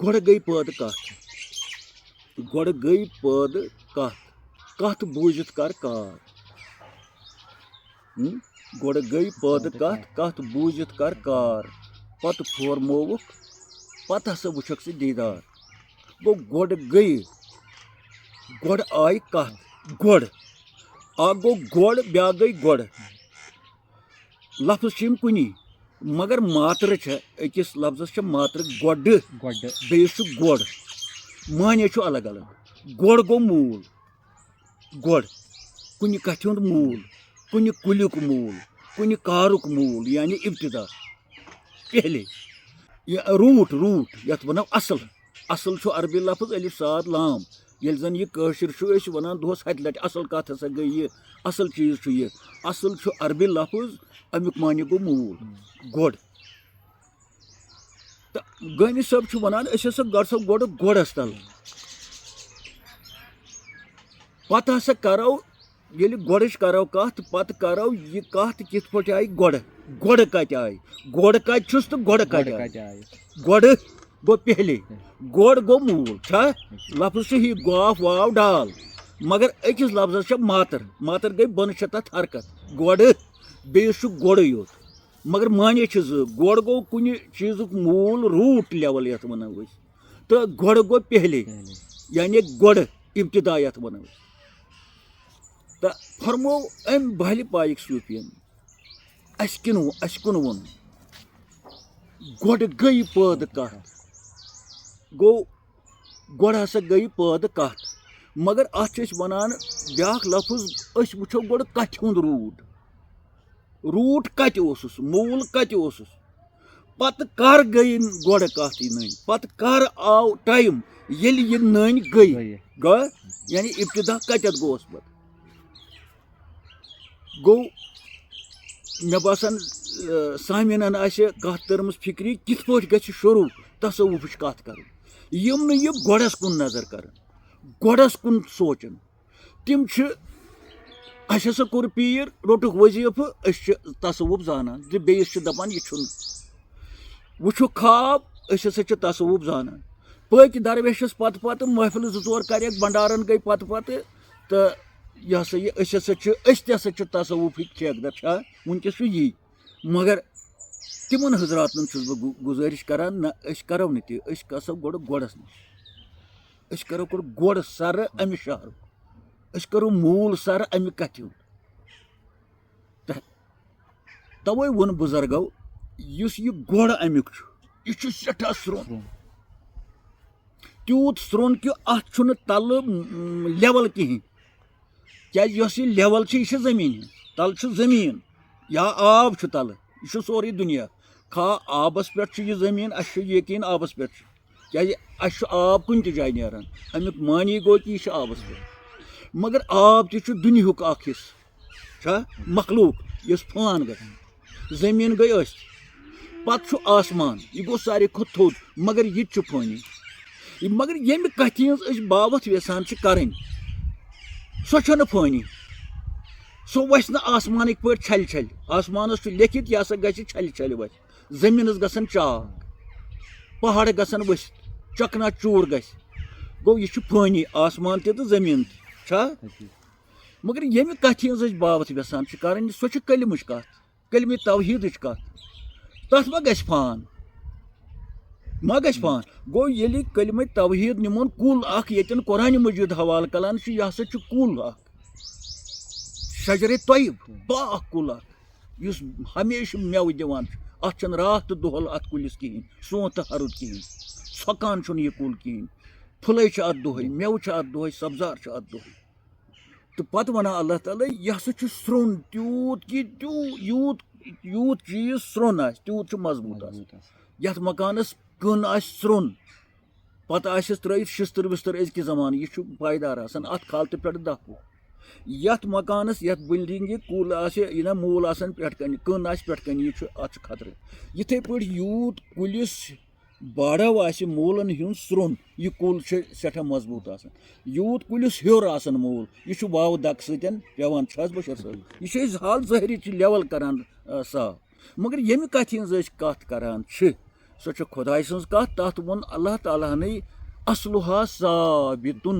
گۄڈٕ گٔے پٲدٕ کتھ کتھ بوٗزِتھ کر کار گۄڈٕ گٔے پٲدٕ کتھ بوٗزِتھ کر کار پتہٕ پھورمووُکھ پتہٕ ہسا وٕچھکھ ژٕ دیٖدار گوٚو گۄڈٕ آیہِ کتھ گۄڈٕ اکھ گوٚو گۄڈ بیٛاکھ گٔے گۄڈٕ لفظ چھِ یِم کُنی مگر ماترٕ چھےٚ أکِس لفظس چھےٚ ماترٕ گۄڈٕ بیٚیِس چھُ گۄڈ معنے چھُ الگ الگ گۄڈ گوٚو موٗل گۄڈ کُنہِ کتھِ ہُنٛد موٗل کُنہِ کُلیُک موٗل کُنہِ کارُک موٗل یعنی ابتدا پہلے روٗٹ یتھ ونو اصل چھُ عربی لفظ الف صاد لام ییٚلہِ زن یہِ کٲشِر چھُ أسۍ ونان دۄہس ہتہِ لٹہِ اصل کتھ ہسا گٔے یہِ اصل چیٖز چھُ یہِ اصل چھُ عربی لفظ امیُک معنی گوٚو موٗل گۄڈ تہٕ گٲمی صٲب چھُ ونان أسۍ ہسا گژھو گۄڈٕ گۄڈس تل پتہٕ ہسا کرو ییٚلہِ گۄڈٕچ کرو کتھ پتہٕ کرو یہِ کتھ کِتھ پٲٹھۍ آیہِ گۄڈٕ کتہِ آیہِ گۄڈٕ کتہِ چھُس تہٕ گۄڈٕ کتہِ آیہِ گۄڈٕ گوٚو پہلے گۄڈ گوٚو موٗل چھا لفظ چھُ یہِ گاف واو ڈال مگر أکِس لفظس چھےٚ ماتر گٔے بۄنہٕ چھےٚ تتھ حرکت گۄڈٕ بیٚیِس چھُ گۄڈٕے یوت مگر معنے چھِ زٕ گۄڈ گوٚو کُنہِ چیٖزُک موٗل روٗٹ لیول یتھ ونو أسۍ تہٕ گۄڈٕ گوٚو پہلے یعنی گۄڈٕ ابتدا یتھ ونو أسۍ تہٕ فرموو أمۍ بہلہِ پایِک صوٗفِین اَسہِ کُن ووٚن گۄڈٕ گٔے پٲدٕ کتھ گوٚو گۄڈٕ ہسا گٔے پٲدٕ کتھ مگر اتھ چھِ أسۍ ونان بیٛاکھ لفظ أسۍ وٕچھو گۄڈٕ کتھِ ہُنٛد روٗٹ کتہِ اوسُس موٗل کتہِ اوسُس پتہٕ کر گٔے گۄڈٕ کتھ یہِ نٔنۍ پتہٕ کر آو ٹایم ییٚلہِ یہِ نٔنۍ گٔے یعنی ابتدا کتٮ۪تھ گوٚوس پتہٕ گوٚو مےٚ باسان سامیٖنن آسہِ کتھ تٔرمٕژ فِکرِ کِتھ پٲٹھۍ گژھِ شروٗع تصوُفٕچ کتھ کرٕنۍ یِم نہٕ یہِ گۄڈس کُن نظر کران گۄڈس کُن سونٛچان تِم چھِ اَسہِ ہسا کوٚر پیٖر روٚٹُکھ وظیٖفہٕ أسۍ چھِ تصوُف زانان تہٕ بیٚیِس چھِ دپان یہِ چھُنہٕ وٕچھُکھ خواب أسۍ ہسا چھِ تصوُف زانان پٔکۍ درویشس پتہٕ محفِلہٕ 2-4 کریکھ بنڈارن گٔے پتہٕ تہٕ یہِ ہسا یہِ أسۍ تہِ ہسا چھِ تصوُفٕکۍ ٹھیکہٕ در چھا وٕنکیٚس چھُ یی مگر تِمن حضراتن چھُس بہٕ گُزٲرِش کران نہ أسۍ کرو نہٕ تہِ أسۍ گژھو گۄڈٕ گۄڈس نِش أسۍ کرو گۄڈٕ گۄڈٕ سرٕ امہِ شہرُک أسۍ کرو موٗل سرٕ امہِ کتھِ ہُنٛد تہٕ توے ووٚن بُزرگو یُس یہِ گۄڈٕ امیُک چھُ یہِ چھُ سٮ۪ٹھاہ سرٛوٚن تیوٗت سرٛوٚن کہِ اتھ چھُنہٕ تلہٕ لیول کِہینۍ کیازِ یۄس یہِ لیول چھِ یہِ چھِ زٔمیٖن ہٕنٛز تلہٕ چھُ زٔمیٖن یا آب چھُ تلہٕ یہِ چھُ سورُے دُنیا کھا آبس پٮ۪ٹھ چھُ یہِ زٔمیٖن اَسہِ چھُ یقیٖن آبس پٮ۪ٹھ چھُ کیازِ اَسہِ چھُ آب کُنہِ تہِ جایہِ نیران امیُک معنی گوٚو کہِ یہِ چھُ آبس پٮ۪ٹھ مگر آب تہِ چھُ دُنہُک اکھ حصہٕ چھا مخلوٗق یُس فان گژھِ زٔمیٖن گٔے أسۍ پتہٕ چھُ آسمان یہِ گوٚو ساروی کھۄتہٕ تھوٚد مگر یہِ تہِ چھُ فٲنی مگر ییٚمہِ کتھِ ہٕنٛز أسۍ باوتھ یژھان چھِ کرٕنۍ سۄ چھنہٕ فٲنی سۄ وسہِ نہٕ آسمانٕکۍ پٲٹھۍ چھلہِ آسمانس چھُ لیکھِتھ یہِ ہسا گژھِ چھلہِ وسہِ زٔمیٖنس گژھن چاک پہاڑ گژھن ؤسِتھ چکنا چوٗر گژھِ گوٚو یہِ چھُ فٲنی آسمان تہِ تہٕ زٔمیٖن تہِ چھا مگر ییٚمہِ کتھِ ہٕنٛز أسۍ باوتھ یژھان چھِ کرٕنۍ سۄ چھِ کلمٕچ کتھ کلمہِ توحیٖدٕچ کتھ تتھ ما گژھِ فان ما گژھِ پان گوٚو ییٚلہِ کلمہ توحید نِمون کُل اکھ ییٚتٮ۪ن قرآنِ مجیٖد حوالہٕ کلان چھُ یہِ ہسا چھُ کُل اکھ شجرے طیب پاک کُل اکھ یُس ہمیشہِ میوٕ دِوان چھُ اتھ چھُنہٕ راتھ تہٕ دۄہل اتھ کُلِس کِہیٖنۍ سونٛتھ تہٕ ہرُد کِہیٖنۍ ژھۄکان چھُنہٕ یہِ کُل کِہیٖنۍ پھٕلے چھِ اتھ دۄہے میوٕ چھِ اتھ دۄہے سبزار چھُ اتھ دۄہے تہٕ پتہٕ ونان اللہ تعالیٰ یہِ ہسا چھُ سرٛوٚن تیوٗت کہِ یوٗت چیٖز سرٛوٚن آسہِ تیوٗت چھُ مضبوٗط آسان یتھ مکانس کٕن آسہِ سرٛوٚن پتہٕ آسٮ۪س ترٲیِتھ شِستٕر وِستٕر أزکہِ زمانہٕ یہِ چھُ پایدار آسان اتھ کھالتہٕ پٮ۪ٹھ دہ وُہ یتھ مکانس یتھ بِلڈنگہِ کُل آسہِ یہِ نا موٗل آسان پٮ۪ٹھ کنہِ کٕن آسہِ پٮ۪ٹھ کنہِ یہِ چھُ اتھ چھُ خطرٕ یِتھٕے پٲٹھۍ یوٗت کُلِس باڑو آسہِ موٗلن ہُنٛد سرٛوٚن یہِ کُل چھُ سٮ۪ٹھاہ مضبوٗط آسان یوٗت کُلِس ہیوٚر آسان موٗل یہِ چھُ واوٕ دکہٕ سۭتۍ پیٚوان چھِ حظ بشیر صٲب یہِ چھِ أسۍ حال ظٲہرٕچ لیول کران صاف مگر ییٚمہِ کتھِ ہِنٛز أسۍ کتھ کران چھِ سۄ چھِ خۄداے سٕنٛز کتھ تتھ ووٚن اللہ تعالیٰ ہنٕے اصلُہا ثابتُن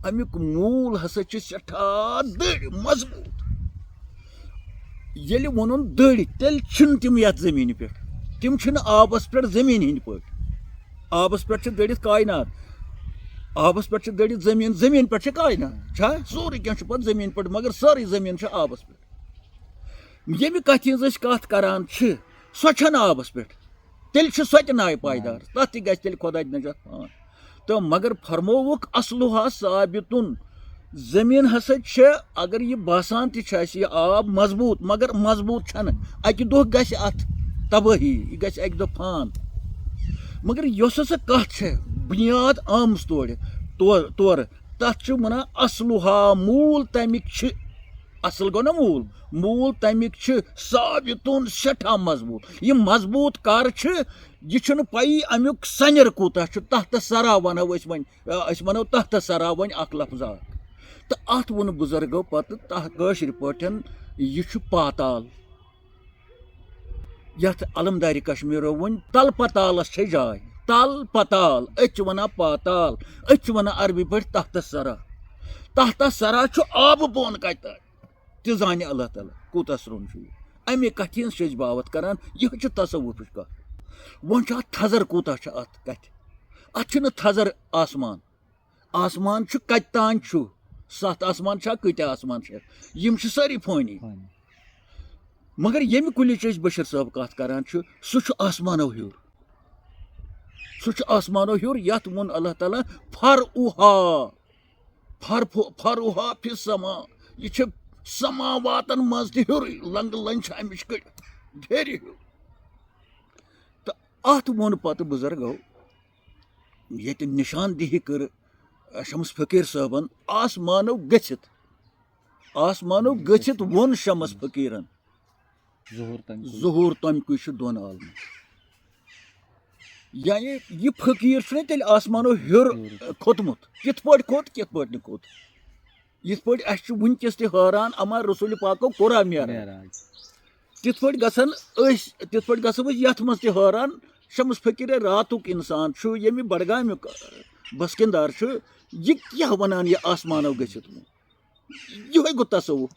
امیُک موٗل ہسا چھِ سٮ۪ٹھاہ دٔرۍ مضبوٗط ییٚلہِ ووٚنُن دٔرۍ تیٚلہِ چھِنہٕ تِم یتھ زٔمیٖنہِ پٮ۪ٹھ تِم چھِنہٕ آبس پٮ۪ٹھ زٔمیٖن ہٕنٛدۍ پٲٹھۍ آبس پٮ۪ٹھ چھِ دٔرِتھ کاینات آبس پٮ۪ٹھ چھِ دٔرِتھ زٔمیٖن زٔمیٖن پٮ۪ٹھ چھِ کاینات چھا سورُے کینٛہہ چھُ پتہٕ زٔمیٖن پٮ۪ٹھ مگر سٲرٕے زٔمیٖن چھِ آبس پٮ۪ٹھ ییٚمہِ کتھِ ہِنٛز أسۍ کتھ کران چھِ سۄ چھنہٕ آبس پٮ۪ٹھ تیٚلہِ چھِ سۄ تہِ نایہِ پایدار تتھ تہِ گژھِ تیٚلہِ خۄداے نجات پان تہٕ مگر فرمووُکھ اصلُہا ثابتُن زٔمیٖن ہسا چھِ اگر یہِ باسان تہِ چھِ اسہِ یہِ آب مضبوٗط مگر مضبوٗط چھنہٕ اکہِ دۄہ گژھِ اتھ تبٲہی یہِ گژھِ اکہِ دۄہ فان مگر یۄس ہسا کتھ چھےٚ بُنیاد آمٕژ تورٕ تتھ چھِ ونان اصلُہا موٗل تمیِکۍ چھِ اصل گوٚو نا موٗل تمیِکۍ چھِ ثابتُن سٮ۪ٹھاہ مضبوٗط یہِ مضبوٗط کر چھِ یہِ چھُنہٕ پیی امیُک سنیر کوٗتاہ چھُ تحتہٕ سرا ونو أسۍ وۄنۍ أسۍ ونو تحتہٕ سرا وۄنۍ اکھ لفظا تہٕ اتھ ووٚن بُزرگو پتہٕ کٲشِر پٲٹھۍ یہِ چھُ پاتال یتھ علمدارِ کشمیٖرو ووٚن تل پتالس چھے جاے تل پتال أسۍ چھِ ونان پاتال أسۍ چھِ ونان عربی پٲٹھۍ تحتہٕ سرا چھُ آبہٕ بۄن کتہِ تانۍ تہِ زانہِ اللہ تعالیٰ کوٗتاہ سرٛوٚن چھُ یہِ امے کتھِ ہِنٛز چھِ أسۍ باوت کران یِہے چھِ تصوُفٕچ کتھ وۄنۍ چھُ اتھ تھزر کوٗتاہ چھُ اتھ کتھِ اتھ چھُنہٕ تھزر آسمان چھُ کتہِ تانۍ چھُ 7 آسمان چھا کۭتیاہ آسمان چھِ یِم چھِ سٲری فٲنی مگر ییٚمہِ کُلِچ أسۍ بشیر صٲب کتھ کران چھِ سُہ چھُ آسمانو ہیوٚر یتھ ووٚن اللہ تعالیٰ فرُہا فی السما یہِ چھِ سماواتن منٛز تہِ ہیوٚرُے لنگہٕ لنجہِ چھِ امِچ کٔڑِتھ ڈھیرِ ہیوٚر تہٕ اتھ ووٚن پتہٕ بُزرگو ییٚتہِ نِشاندہی کٔر شمس فقیٖر صٲبن آسمانو گٔژھِتھ ووٚن شمس فقیٖرن ظہوٗر تمہِ کُے چھُ دۄن عالمن یعنی یہِ فقیٖر چھُنہ تیٚلہِ آسمانو ہیوٚر کھوٚتمُت کِتھ پٲٹھۍ نہٕ کھوٚت یِتھ پٲٹھۍ اَسہِ چھُ وٕنکیٚس تہِ حٲران اما رسوٗلِ پاکو کوٚرا معراج تِتھ پٲٹھۍ گژھو أسۍ یتھ منٛز تہِ حٲران شمس فقیٖر راتُک انسان چھُ ییٚمہِ بڈگامیُک بسکِندار چھُ یہِ کیاہ ونان یہِ آسمانو گٔژھِتھ یِہوے گوٚو تصوُف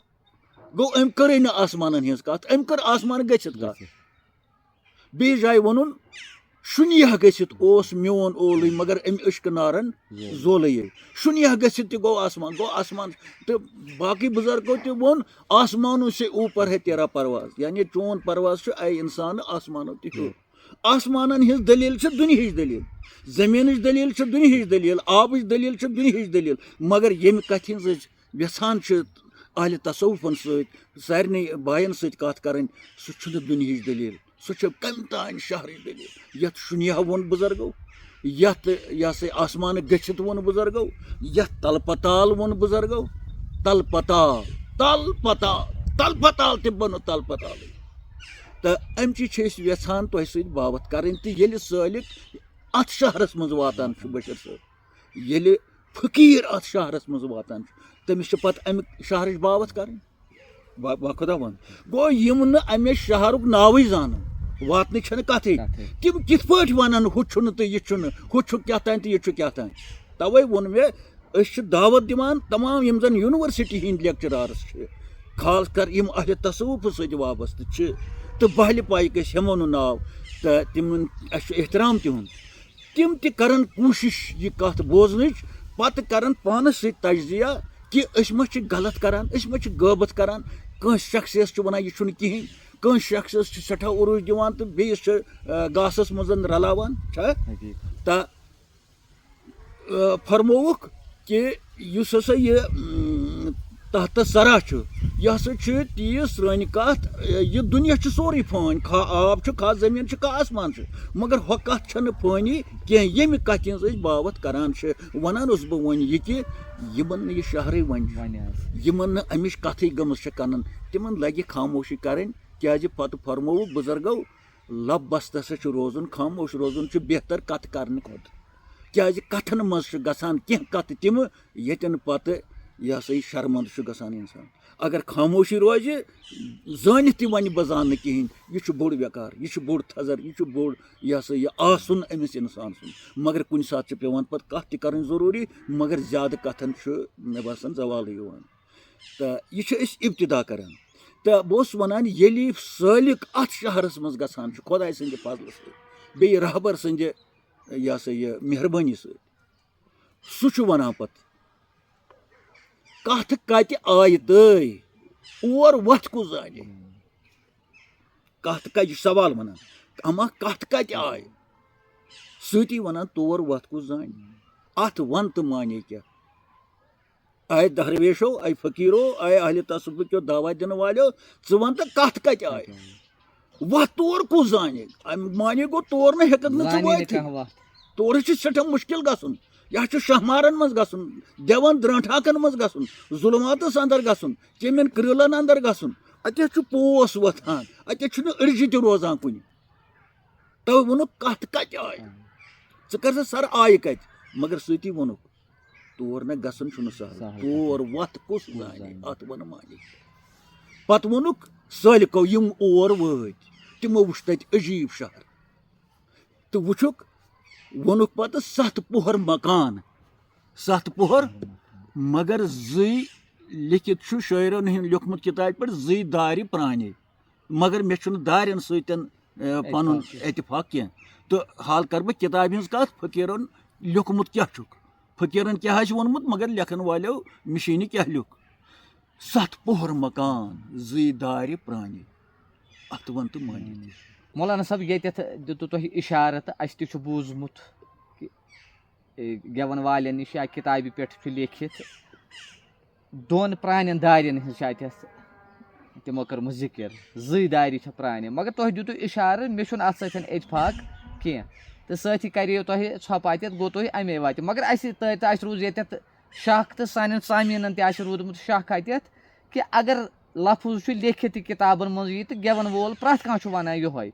گوٚو أمۍ کٔرٕے نہٕ آسمانن ہِنٛز کتھ أمۍ کٔر آسمان گٔژھِتھ کتھ بیٚیِس جایہِ ووٚنُن شُنیاہ گٔژھِتھ اوس میون اولٕے مگر أمۍ اشکہٕ نارن زولے شُنیاہ گٔژھِتھ تہِ گوٚو آسمان تہٕ باقٕے بُزرگو تہِ ووٚن آسمانو سے اوپر ہے تیرا پرواز یعنی چون پرواز چھُ اے انسان آسمانو تہِ ہیوٚر آسمانن ہِنٛز دٔلیٖل چھِ دُنہِچ دٔلیٖل زٔمیٖنٕچ دٔلیٖل چھِ دُنہِچ دٔلیٖل آبٕچ دٔلیٖل چھِ دُنہِچ دٔلیٖل مگر ییٚمہِ کتھِ ہِنٛز أسۍ یژھان چھِ اہلِ تصوُفن سۭتۍ سارنٕے باین سۭتۍ کتھ کرٕنۍ سُہ چھُنہٕ دُنہِچ دٔلیٖل سُہ چھِ کمہِ تانۍ شہرٕچ دٔلیٖل یتھ شُنیاہ ووٚن بُزرگو یتھ یہِ ہسا آسمانہٕ گٔژھِتھ ووٚن بُزرگو یتھ تل پتال ووٚن بُزرگو تل پتال تہِ بنو تل پتالٕے تہٕ امچی چھِ أسۍ یژھان تۄہہِ سۭتۍ باوتھ کرٕنۍ تہٕ ییٚلہِ سٲلِک اتھ شہرس منٛز واتان چھُ بشیر صٲب ییٚلہِ فقیٖر اتھ شہرس منٛز واتان چھُ تٔمِس چھِ پتہٕ امہِ شہرٕچ باوتھ کرٕنۍ خۄدا ووٚن گوٚو یِم نہٕ امہِ شہرُک ناوٕے زانن واتنٕچ چھنہٕ کتھٕے تِم کِتھ پٲٹھۍ ونن ہُہ چھُنہٕ تہٕ یہِ چھُنہٕ ہُہ چھُ کیٛاہ تانۍ تہٕ یہِ چھُ کیٛاہ تانۍ توے ووٚن مےٚ أسۍ چھِ دعوت دِوان تمام یِم زن یونیورسٹی ہٕنٛدۍ لیکچرارٕس چھِ خاص کر یِم اہلِ تصوُفہٕ سۭتۍ وابستہٕ چھِ تہٕ بہلہِ پایہِ أسۍ ہٮ۪مو نہٕ ناو تہٕ تِمن اَسہِ چھُ احترام تِہُنٛد تم تہِ کرن کوٗشِش یہِ کتھ بوزنٕچ پتہٕ کرن پانس سۭتۍ تجزیہ کہِ أسۍ ما چھِ غلط کران أسۍ ما چھِ غٲبت کران کٲنٛسہِ شخصیس چھِ ونان یہِ چھُنہٕ کِہیٖنۍ کٲنٛسہِ شخصیس چھِ سٮ۪ٹھاہ عروٗج دِوان تہٕ بیٚیِس چھِ گاسس منٛز رلاوان چھا تہٕ فرمووُکھ کہِ یُس ہسا یہِ تحت سرا چھُ یہِ ہسا چھُ تیٖژ سرٛانہِ کتھ یہِ دُنیا چھُ سورُے فٲنۍ کھا آب چھُ کھا زٔمیٖن چھُ کھا آسمان چھُ مگر ہۄ کتھ چھنہٕ فٲنی کینٛہہ ییٚمہِ کتھِ ہٕنٛز أسۍ باوت کران چھِ ونان اوسُس بہٕ وۄنۍ یہِ کہِ یِمن نہٕ یہِ شہرٕے وۄنۍ یِمن نہٕ امِچ کتھٕے گٔمٕژ چھِ کنن تِمن لگہِ خاموشی کرٕنۍ کیازِ پتہٕ فرمووُکھ بُزرگو لب بست ہسا چھُ روزُن خاموش روزُن چھُ بہتر کتھ کرنہٕ کھۄتہٕ کیازِ کتھن منٛز چھُ گژھان کینٛہہ کتھٕ تِمہٕ ییٚتٮ۪ن پتہٕ یہِ ہسا یہِ شرمنٛد چھُ گژھان انسان اگر خاموشی روزِ زٲنِتھ تہِ ونہِ بہٕ زاننہٕ کِہیٖنۍ یہِ چھُ بوٚڑ بٮ۪کار یہِ چھُ بوٚڑ تھزر یہِ چھُ بوٚڑ یہِ ہسا یہِ آسُن أمِس انسان سُنٛد مگر کُنہِ ساتہٕ چھِ پیٚوان پتہٕ کتھ تہِ کرٕنۍ ضروٗری مگر زیادٕ کتھن چھُ مےٚ باسان زوالٕے یِوان تہٕ یہِ چھِ أسۍ ابتدا کران تہٕ بہٕ اوسُس ونان ییٚلہِ سٲلِق اتھ شہرس منٛز گژھان چھُ خۄداے سٕنٛدِ فضلہٕ سۭتۍ بیٚیہِ رہبر سٕنٛدِ یہِ ہسا یہِ مہربٲنی سۭتۍ سُہ چھُ ونان پتہٕ کتھ کتہِ آیہِ تٲے اور وتھ کُس زانہِ کتھ کتہِ سوال ونان اما کتھ کتہِ آیہِ سۭتی ونان تور وتھ کُس زانہِ اتھ ون تہٕ مانے کیٛاہ آیہِ درویشو آیہِ فقیٖرو آیہِ اہلِ تصوُف کیو دعوا دِنہٕ والیو ژٕ ون تہٕ کتھ کتہِ آیہِ وتھ تور کُس زانہِ امہِ مانے گوٚو تور نہٕ ہیٚککھ نہٕ ژٕ وٲتِتھٕے تورٕ چھُ سٮ۪ٹھاہ مُشکِل گژھُن یا چھُ شاہمارن منٛز گژھُن دیون درٛانٛٹھاکن منٛز گژھُن ظُلماتس انٛدر گژھُن کیٚمٮ۪ن کرۭلن انٛدر گژھُن اتٮ۪تھ چھُ پوس وۄتھان اتٮ۪تھ چھُنہٕ أڑجہِ تہِ روزان کُنہِ توے ووٚنُکھ کتھ کتہِ آیہِ ژٕ کر سا سر آیہِ کتہِ مگر سۭتی ووٚنُکھ تور نہ گژھُن چھُنہٕ سہل تور وتھ کُس زانہِ اتھ ون مانے پتہٕ ووٚنُکھ سٲلِکو یِم اور وٲتۍ تِمو وٕچھ تتہِ عجیٖب شہر تہٕ وٕچھُکھ ووٚنُکھ پتہٕ 7 پوہر مکان 7 پوہر مگر زٕے لیکھِتھ چھُ شٲعرن ہُنٛد لیوٚکھمُت کِتابہِ پٮ۪ٹھ زٕے دارِ پرانے مگر مےٚ چھُنہٕ دارٮ۪ن سۭتۍ پنُن اتفاق کینٛہہ تہٕ حال کرٕ بہٕ کِتابہِ ہٕنٛز کتھ فقیٖرن لیوٚکھمُت کیٛاہ چھُکھ فقیٖرن کیٛاہ آسہِ ووٚنمُت مگر لیکھن والیو مِشیٖنہِ کیٛاہ لیوٚکھ 7 پوہر مکان زٕے دارِ پرانے اتھ ون تہٕ مٲنِو مولانا صٲب ییٚتٮ۪تھ دِتوٗ تۄہہِ اِشارٕ تہٕ اَسہِ تہِ چھُ بوٗزمُت کہِ گٮ۪وَن والٮ۪ن نِش یا کِتابہِ پٮ۪ٹھ چھُ لیکھِتھ 2 پرٛانٮ۪ن دارٮ۪ن ہٕنٛز چھِ اَتٮ۪تھ تِمو کٔرمٕژ ذِکِر 2 دارِ چھےٚ پرٛانہِ مگر تۄہہِ دِتوٗ اِشارٕ مےٚ چھُنہٕ اَتھ سۭتۍ اتفاق کینٛہہ تہٕ سۭتی کریو تۄہہِ ژھۄپہٕ اَتٮ۪تھ گوٚو تُہۍ اَمے وَتہِ مگر اَسہِ تہٕ اَسہِ روٗز ییٚتٮ۪تھ شک تہٕ سانٮ۪ن سامیٖنن تہِ آسہِ روٗدمُت شک اَتٮ۪تھ کہِ اگر لفظ چھُ لیکھِتھ تہِ کِتابن منٛز یی تہٕ گٮ۪وَن وول پرٛٮ۪تھ کانٛہہ چھُ وَنان یِہوے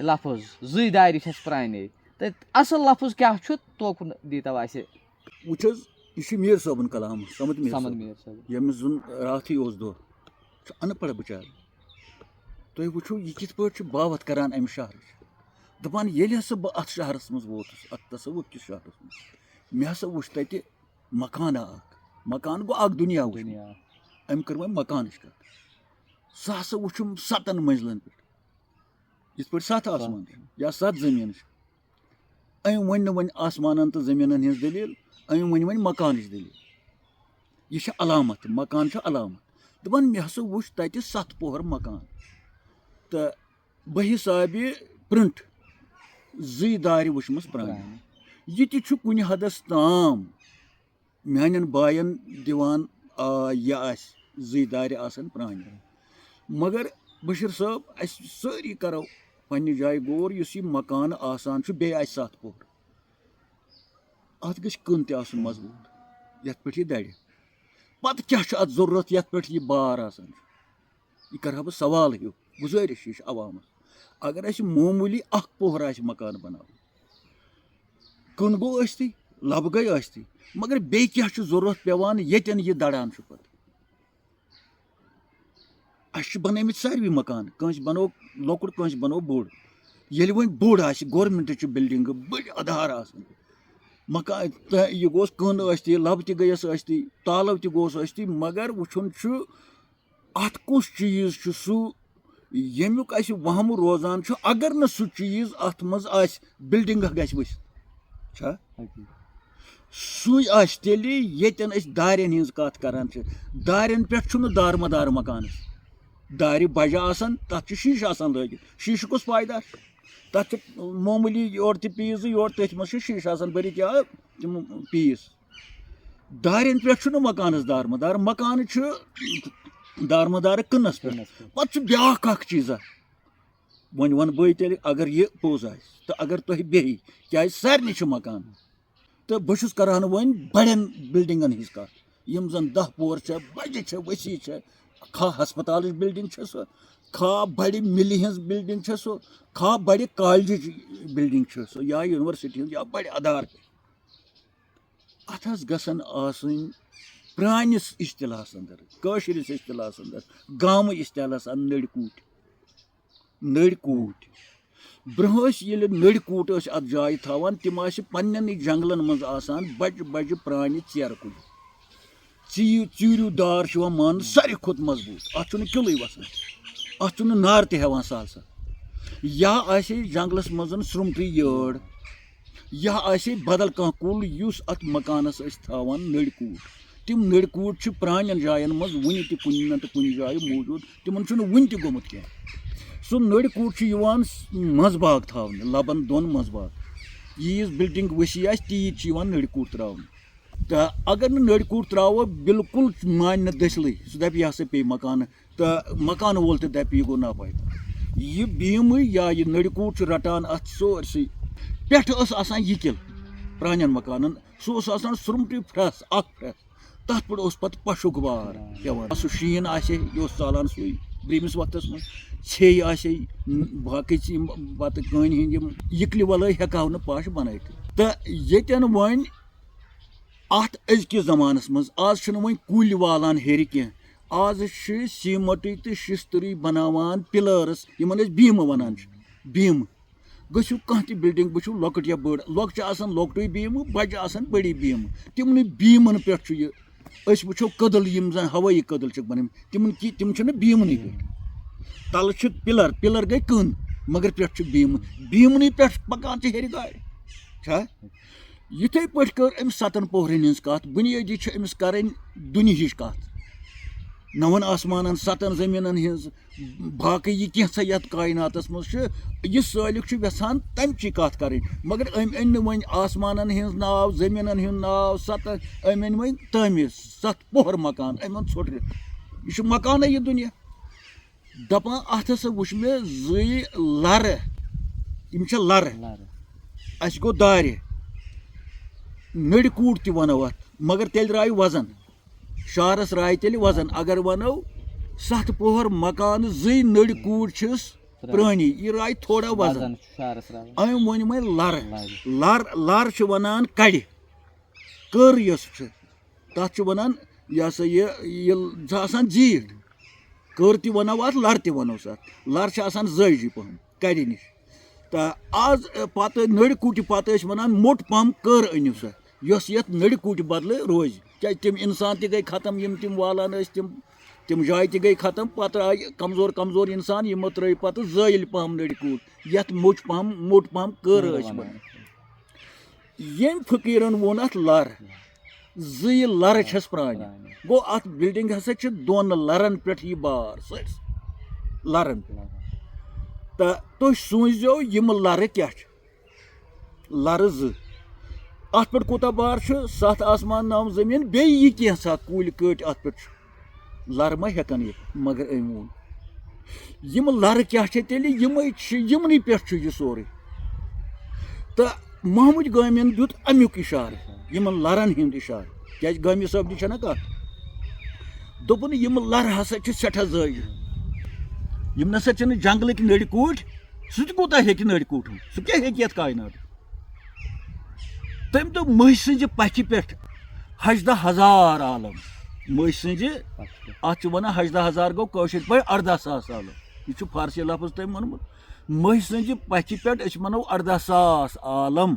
لفظ 2 دارِ چھَس پرٛانے تہٕ اَصٕل لفظ کیٛاہ چھُ توکُن دیٖتو اَسہِ وٕچھ حظ یہِ چھُ میٖر صٲبُن کلام سمد میٖر صٲب ییٚمِس زن راتھٕے اوس دۄہ چھُ اَن پڑھ بِچار تُہۍ وٕچھِو یہِ کِتھ پٲٹھۍ چھُ باوت کران امہِ شہرٕچ دپان ییٚلہِ ہسا بہٕ اتھ شہرس منٛز ووتُس اتھ تصوُف کِس شہرس منٛز مےٚ ہسا وٕچھ تتہِ مکانہ اکھ مکان گوٚو اکھ دُنیا وٕچھ أمۍ کٔر وۄنۍ مکانٕچ کتھ سُہ ہسا وٕچھُم 7 منزلن پٮ۪ٹھ یِتھ پٲٹھۍ 7 آسمان چھِ یا 7 زٔمیٖن چھِ أمۍ ؤنۍ نہٕ وۄنۍ آسمانن تہٕ زٔمیٖنن ہٕنٛز دٔلیٖل أمۍ ؤنۍ وۄنۍ مکانٕچ دٔلیٖل یہِ چھِ علامت مکان چھُ علامت دپان مےٚ ہسا وٕچھ تتہِ 7 پوہر مکان تہٕ بہ حسابہِ پرنٹ 2 دارِ وٕچھمٕژ پرانہِ یہِ تہِ چھُ کُنہِ حدس تام میانٮ۪ن باین دِوان یہِ آسہِ 2 دارِ آسن پرانہِ مگر بشیٖر صٲب اَسہِ سٲری کرو پننہِ جایہِ غور یُس یہِ مکانہٕ آسان چھُ بیٚیہِ آسہِ 7 پوہر اتھ گژھِ کٕن تہِ آسُن مضبوٗط یتھ پٮ۪ٹھ یہِ درِ پتہٕ کیٛاہ چھُ اتھ ضروٗرت یتھ پٮ۪ٹھ یہِ بار آسان چھُ یہِ کرٕ ہا بہٕ سوال ہیوٗ گُزٲرِش ہِش عوامس اگر اَسہِ معموٗلی 1 پوہر آسہِ مکان بناوُن کٕن گوٚو ٲسۍتٕے لبہٕ گٔے ٲسۍتٕے مگر بیٚیہِ کیٛاہ چھُ ضروٗرت پیٚوان ییٚتٮ۪ن یہِ دران چھُ پتہٕ اَسہِ چھِ بنٲومٕتۍ ساروٕے مکان کٲنٛسہِ بنوو لۄکُٹ کٲنٛسہِ بنوو بوٚڑ ییٚلہِ وۄنۍ بوٚڑ آسہِ گورمنٹٕچہِ بِلڈنگہٕ بٔڑۍ ادار آسان مکان یہِ گوٚژھ کٕن ٲسۍتٕے لبہٕ تہِ گٔیَس ٲسۍتٕے تالو تہِ گوٚژھ ٲسۍتٕے مگر وٕچھُن چھُ اتھ کُس چیٖز چھُ سُہ ییٚمیُک اَسہِ وہمہٕ روزان چھُ اگر نہٕ سُہ چیٖز اتھ منٛز آسہِ بِلڈنٛگہ گژھِ ؤسِتھ چھا سُے آسہِ تیٚلہِ ییٚتٮ۪ن أسۍ دارٮ۪ن ہِنٛز کَتھ کَران چھِ دارٮ۪ن پٮ۪ٹھ چھُنہٕ دارمدار مکانَس دارِ بَجہِ آسان تَتھ چھُ شیٖشہٕ آسان لٲگِتھ شیٖشہٕ کُس پایدار تَتھ چھِ معموٗلی یورٕ تہِ پیٖس زٕ یورٕ تٔتھۍ منٛز چھِ شیٖشہٕ آسان بٔرِتھ یا تِم پیٖس دارٮ۪ن پٮ۪ٹھ چھُنہٕ مکانَس دارمدار مکانہٕ چھُ دارمدار کٕنَس پٮ۪ٹھ پَتہٕ چھُ بیٛاکھ اَکھ چیٖزا وۄنۍ وَنہٕ بٕے تیٚلہِ اگر یہِ پوٚز آسہِ تہٕ اگر تُہۍ بیٚیہِ کیٛازِ سارنٕے چھُ مکان تہٕ بہٕ چھُس کَران وۄنۍ بَڑٮ۪ن بِلڈِنٛگَن ہِنٛز کَتھ یِم زَن 10 پور چھےٚ بَجہِ چھےٚ ؤسیع چھےٚ کھاہ ہَسپَتالٕچ بِلڈِنٛگ چھےٚ سۄ کھاہ بَڑِ مِلہِ ہِنٛز بِلڈِنٛگ چھےٚ سۄ کھاہ بَڑِ کالجِچ بِلڈِنٛگ چھےٚ سۄ یا یونیورسٹی ہِنٛز یا بَڑِ اَدار اَتھ حظ گژھن آسٕنۍ پرٛٲنِس اِصطلاحس اَندَر کٲشرِس اِصطلاحس اَندَر گامہٕ اِصطلاحس اَندَر نٔرۍ کوٗٹۍ برٛونٛہہ ٲسۍ ییٚلہِ نٔرۍ کوٗٹ ٲسۍ اَتھ جایہِ تھاوان تِم ٲسۍ پنٛنٮ۪نٕے جنٛگلَن منٛز آسان بَجہِ بَجہِ پرٛانہِ ژیرٕ کُلۍ ژوٗرِو دار چھُ یِوان ماننہٕ ساروی کھۄتہٕ مضبوٗط اَتھ چھُنہٕ کِلٕے وَسان اَتھ چھُنہٕ نار تہِ ہٮ۪وان سہل یا آسہِ ہے جنٛگلَس منٛز سرٛوٗمتٕے یٲر یا آسہِ ہے بدل کانٛہہ کُل یُس اَتھ مکانَس ٲسۍ تھاوان نٔرۍ کوٗٹ تِم نٔرۍ کوٗٹ چھِ پرٛانٮ۪ن جایَن منٛز وُنہِ تہِ کُنہِ نَتہٕ کُنہِ جایہِ موٗجوٗد تِمَن چھُنہٕ وُنہِ تہِ گوٚمُت کینٛہہ سُہ نٔرۍ کوٗٹ چھُ یِوان منٛزباگ تھاونہٕ لَبَن دۄن منٛزباگ ییٖژ بِلڈِنٛگ ؤسیع آسہِ تیٖژ چھِ یِوان نٔرۍ کوٗٹ ترٛاونہٕ تہٕ اگر نہٕ نٔرۍ کوٗٹ ترٛاوو بِلکُل مانہِ نہٕ دٔسلٕے سُہ دَپہِ یہِ ہسا پیٚیہِ مکانہٕ تہٕ مکانہٕ وول تہِ دَپہِ یہِ گوٚو ناپٲیدٕ یہِ بیٖمٕے یا یہِ نٔرۍ کوٗٹ چھُ رَٹان اَتھ سورسٕے پٮ۪ٹھٕ ٲس آسان یِکِل پرٛانٮ۪ن مکانَن سُہ اوس آسان سرٛوٗمتٕے پھرٛٮ۪س اَکھ پھرٛٮ۪س تَتھ پٮ۪ٹھ اوس پَتہٕ پَشُک بار پٮ۪وان سُہ شیٖن آسہِ ہے یہِ اوس ژالان سُے برٛہمِس وقتَس منٛز ژھیٚے آسہِ ہے باقٕے یِم پَتہٕ کٲنۍ ہِنٛدۍ یِم یِکلہِ وَلٲے ہٮ۪کہٕ نہٕ پَش بَنٲیِتھ تہٕ ییٚتٮ۪ن وۄنۍ اَتھ أزکِس زمانَس منٛز آز چھِنہٕ وۄنۍ کُلۍ والان ہیٚرِ کینٛہہ آز چھِ سیٖمَٹٕے تہٕ شِستٕرٕے بَناوان پِلٲرٕس یِمَن أسۍ بیٖمہٕ وَنان چھِ بیٖمہٕ گٔژھِو کانٛہہ تہِ بِلڈِنٛگ وٕچھِو لۄکٕٹ یا بٔڑ لۄکچہِ آسان لۄکٹُے بیٖمہٕ بَجہِ آسان بٔڑی بیٖمہٕ تِمنٕے بیٖمَن پٮ۪ٹھ چھُ یہِ أسۍ وٕچھو کٔدٕل یِم زَن ہوٲیی کٔدٕل چھِکھ بَنٲومٕتۍ تِم چھِنہٕ بیٖمنٕے پٮ۪ٹھ تَلہٕ چھِ پِلَر گٔے کٕن مگر پٮ۪ٹھ چھُ بیٖمنٕے پٮ۪ٹھ پَکان چھِ ہیٚرِ گاڑِ چھا یِتھَے پٲٹھۍ کٔر أمۍ 7 پوہرَن ہِنٛز کَتھ بُنیٲدی چھِ أمِس کَرٕنۍ دُنہِچ کَتھ 9 آسمانَن 7 زٔمیٖنَن ہِنٛز باقٕے یہِ کینٛژھا یَتھ کایناتَس منٛز چھُ یہِ سٲلِق چھُ یَژھان تَمچی کَتھ کَرٕنۍ مگر أمۍ أنۍ نہٕ وۄنۍ آسمانَن ہِنٛز ناو زٔمیٖنَن ہُنٛد ناو 7 أمۍ أنۍ وۄنۍ تٲمیٖر 7 پوہر مکان أمۍ اوٚن ژھوٚٹرِتھ یہِ چھُ مکانٕے یہِ دُنیا دَپان اَتھ ہسا وٕچھ مےٚ زٕے لَرٕ یِم چھےٚ لَرٕ اَسہِ گوٚو دارِ نٔرۍ کوٗٹ تہِ وَنو اَتھ مگر تیٚلہِ راے وَزَن شعرَس راے تیٚلہِ وَزَن اگر وَنو 7 پوہر مکانہٕ زٕے نٔرۍ کوٗٹ چھِس پرٛٲنی یہِ راے تھوڑا وَزَن أمۍ ووٚن وۄنۍ لَر چھِ وَنان کَڑِ کٔر یۄس چھِ تَتھ چھُ وَنان یہِ ہسا یہِ چھِ آسان زیٖٹھ کٔر تہِ وَنو اَتھ لَر تہِ وَنوس اَتھ لَر چھِ آسان زٲیجی پَہَم کَرِ نِش تہٕ آز پَتہٕ نٔرۍ کوٗٹہِ پَتہٕ ٲسۍ وَنان موٚٹ پَہَم کٔر أنِو سا یۄس یَتھ نٔرۍ کوٗٹہِ بدلہٕ روزِ کیٛازِ تِم اِنسان تہِ گٔے ختم یِم تِم والان ٲسۍ تِم جایہِ تہِ گٔے ختم پَتہٕ آیہِ کمزور اِنسان یِمو ترٛٲے پَتہٕ زٲیِل پَہَم نٔرۍ کوٗٹ یَتھ موٚٹ پَہَم کٔر ٲسۍ وَنان ییٚمۍ فقیٖرَن ووٚن اَتھ لَر زٕے لَرٕ چھَس پرٛانہِ گوٚو اَتھ بِلڈِنٛگ ہسا چھِ 2 لَرَن پٮ۪ٹھ یہِ بار سٲرسٕے لَرَن تہٕ تُہۍ سوٗنٛچزیو یِمہٕ لَرٕ کیٛاہ چھِ لَرٕ 2 اَتھ پٮ۪ٹھ کوٗتاہ بار چھُ 7 آسمان 9 زٔمیٖن بیٚیہِ یہِ کینٛژھا کُلۍ کٔٹۍ اَتھ پٮ۪ٹھ چھُ لَرٕ ما ہٮ۪کَن یِتھ مگر أمۍ ووٚن یِمہٕ لَرٕ کیٛاہ چھِ تیٚلہِ یِمَے چھِ یِمنٕے پٮ۪ٹھ چھُ یہِ سورُے تہٕ محموٗد گٲمِن دیُت اَمیُک اِشارٕ یِمَن لَرَن ہُنٛد اِشارٕ کیٛازِ گٲمی صٲبنہِ چھَنہ کَتھ دوٚپُن یِمہٕ لَرٕ ہسا چھِ سٮ۪ٹھاہ زٲیِج یِم نسا چھِنہٕ جنٛگلٕکۍ نٔرۍ کوٗٹۍ سُہ تہِ کوٗتاہ ہیٚکہِ نٔرۍ کوٗٹ سُہ کیٛاہ ہیٚکہِ یَتھ کایناتَس تٔمۍ دوٚپ مٔہۍ سٕنٛزِ پَچہِ پٮ۪ٹھ 18,000 عالم مٔہۍ سٕنٛزِ اَتھ چھُ وَنان 18,000 گوٚو کٲشِر پٲٹھۍ 18,000 عالم یہِ چھُ فارسی لفظ تٔمۍ ووٚنمُت مٔہۍ سٕنٛزِ پَچہِ پٮ۪ٹھ أسۍ وَنو 18,000 عالم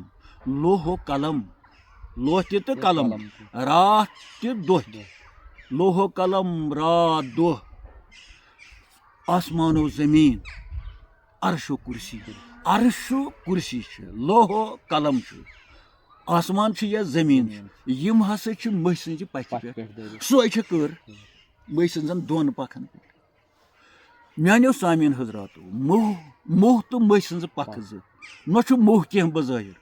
لوہو قلم لوہ تہِ تہٕ قلم راتھ تہِ دۄہ تہِ لوہو قلم رات دۄہ آسمانو زٔمیٖن عرشو کُرسی چھِ لوہو قلم چھُ آسمان چھُ یا زٔمیٖن چھُ یِم ہسا چھِ مٔہۍ سٕنٛزِ پَکہِ پٮ۪ٹھ سۄے چھِ کٔر مٔہۍ سٕنٛزن دۄن پکھن پٮ۪ٹھ. میانیو سامعیٖن حضراتو موہ تہٕ مٔہۍ سٕنٛزٕ پکھٕ زٕ نہ چھُ موہ کینٛہہ بظٲہِر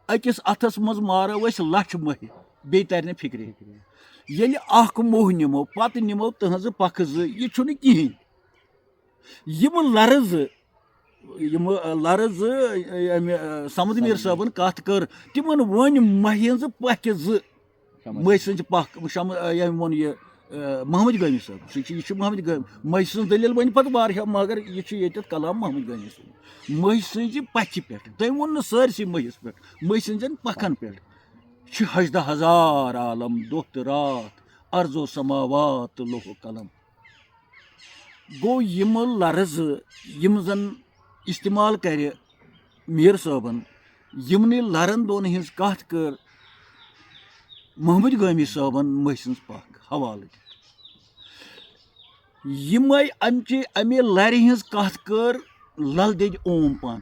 أکِس اَتھس منٛز مارو أسۍ لچھ مٔہۍ بیٚیہِ ترِ نہٕ فِکرِ ییٚلہِ اکھ موہ نِمو پتہٕ نِمو تٕہنٛزٕ پکھٕ زٕ یہِ چھُنہٕ کِہیٖنۍ. یِم لرٕ زٕ ییٚمہِ سمد میٖر صٲبن کتھ کٔر تِمن ؤنۍ مٔہۍ ہٕنٛزٕ پکھِ زٕ مٔہۍ سٕنٛزِ پکھ ییٚمۍ ووٚن یہِ محمد گٲمی صٲب یہِ چھُ محمد گٲمی مٔہۍ سٕنٛز دٔلیٖل ؤنۍ پتہٕ واریاہ مگر یہِ چھُ ییٚتٮ۪تھ کلام محمد گٲمی صٲب مٔہۍ سٕنٛزِ پکھِ پٮ۪ٹھ تٔمۍ ووٚن نہٕ سٲرسٕے مٔہِس پٮ۪ٹھ مٔہۍ سٕنٛزن پکھن پٮ۪ٹھ چھِ 18,000 عالم دۄہ تہٕ راتھ ارضو سماوات تہٕ لوہو قلم. گوٚو یِمہٕ لرٕ زٕ یِم زن استعمال کرِ میٖر صٲبن یِمنٕے لرن دۄن ہٕنٛز کتھ کٔر محمد گٲمی صٲبن مٔہۍ سٕنٛز پکھ حوالہٕ دِتھ. یِمے امہِ لرِ ہٕنٛز کتھ کٔر لل دٮ۪دِ اوم پن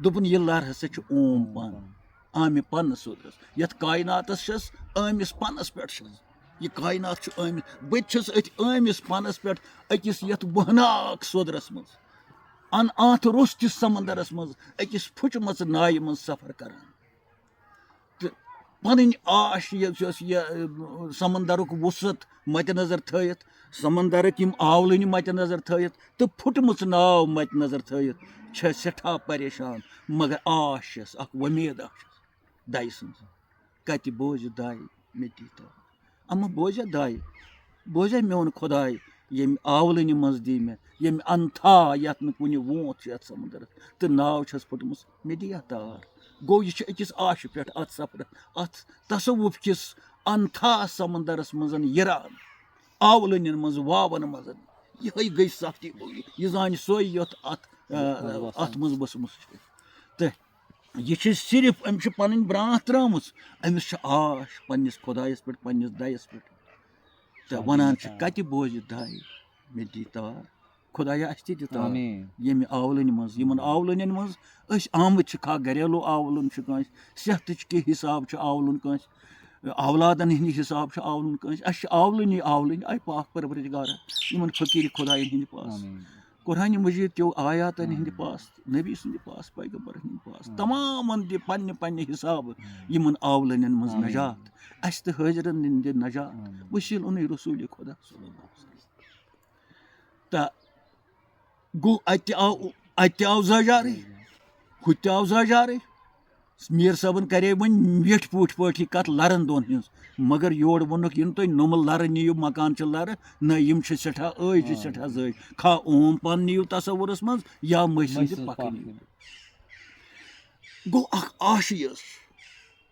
دوٚپُن یہِ لر ہسا چھِ اوم پن آمہِ پنہٕ سوٚدرس یتھ کایناتس چھس ٲمِس پنس پٮ۪ٹھ چھس یہِ کاینات چھُ ٲمِس بہٕ تہِ چھُس أتھۍ ٲمِس پنس پٮ۪ٹھ أکِس یتھ وہناک سوٚدرس منٛز انعات روٚستِس سمندرس منٛز أکِس پھٕچمژ نایہِ منٛز سفر کران تہٕ پنٕنۍ آش یۄس یہِ سمندرُک وُسعت مدِ نظر تھٲیِتھ سمندرٕکۍ یِم آولٕنۍ مدِ نظر تھٲیِتھ تہٕ پھٕٹمٕژ ناو مدِ نظر تھٲیِتھ چھےٚ سٮ۪ٹھاہ پریشان مگر آش چھس اکھ وۄمید اکھ چھس دَیہِ سٕنٛز کتہِ بوزِ دَے مےٚ دیٖتو اما بوزیا دَے بوزیا میون خۄداے ییٚمہِ آولٕنہِ منٛز دی مےٚ ییٚمہِ انتھا یتھ نہٕ کُنہِ ووٗنٛت چھُ یتھ سمندرس تہٕ ناو چھس پھٕٹمٕژ مےٚ دِیا تار. گوٚو یہِ چھُ أکِس آشہِ پٮ۪ٹھ اتھ سفرس اتھ تصوُف کِس انتھا سمندرس منٛز یِران آولٕنٮ۪ن منٛز واون منٛز یِہے گٔے سختی یہِ زانہِ سۄے یۄت اتھ منٛز ؤژھمٕژ چھِ تہٕ یہِ چھِ صرف أمۍ چھِ پنٕنۍ برٛانٛتھ ترٛٲومٕژ أمِس چھِ آش پننِس خۄدایس پٮ۪ٹھ پننِس دَیس پٮ۪ٹھ تہٕ ونان چھِ کتہِ بوزِ دَے مےٚ دی تار خۄدایا اَسہِ تہِ دِ تار ییٚمہِ آولٕنۍ منٛز یِمن آولٕنٮ۪ن منٛز أسۍ آمٕتۍ چھِ کھا گریلوٗ آولُن چھُ کٲنٛسہِ صحتٕچ کینٛہہ حساب چھُ آولُن کٲنٛسہِ اولادن ہٕنٛدِ حساب چھُ آولُن کٲنٛسہِ اَسہِ چھِ آولٕنی آولٕنۍ اے پاک پروردگارا یِمن فقیٖر خۄدایَن ہٕنٛدِ پاس قرآنِ مجیٖد کیو آیاتن ہٕنٛدِ پاس نبی سٕنٛدِ پاس پیغمبرن ہٕنٛدِ پاس تمامن دِ پننہِ پننہِ حسابہٕ یِمن آولٕنٮ۪ن منٛز نجات اَسہِ تہٕ حٲضرن دِ نجات وسیٖل اُنٕے رسوٗلِ خۄدا صلی اللہ علیہ وسلم. تہٕ گوٚو اَتہِ تہِ آو زٲجارٕے ہُہ تہِ آو زٲجارٕے میٖر صٲبن کرے وۄنۍ ویٹھۍ پوٗٹھۍ پٲٹھی کتھ لرن دۄن ہٕنٛز مگر یورٕ ووٚنُکھ یِنہٕ تُہۍ نوٚمہٕ لرٕ نِیِو مکانچہِ لرٕ نہ یِم چھِ سٮ۪ٹھاہ ٲجہِ چھِ سٮ۪ٹھاہ زٲجۍ کھا اوم پن نِیِو تصوُرس منٛز یا مٔہۍ سٕنٛزِ پکھٕ نِیِو. گوٚو اکھ آشہِ ٲس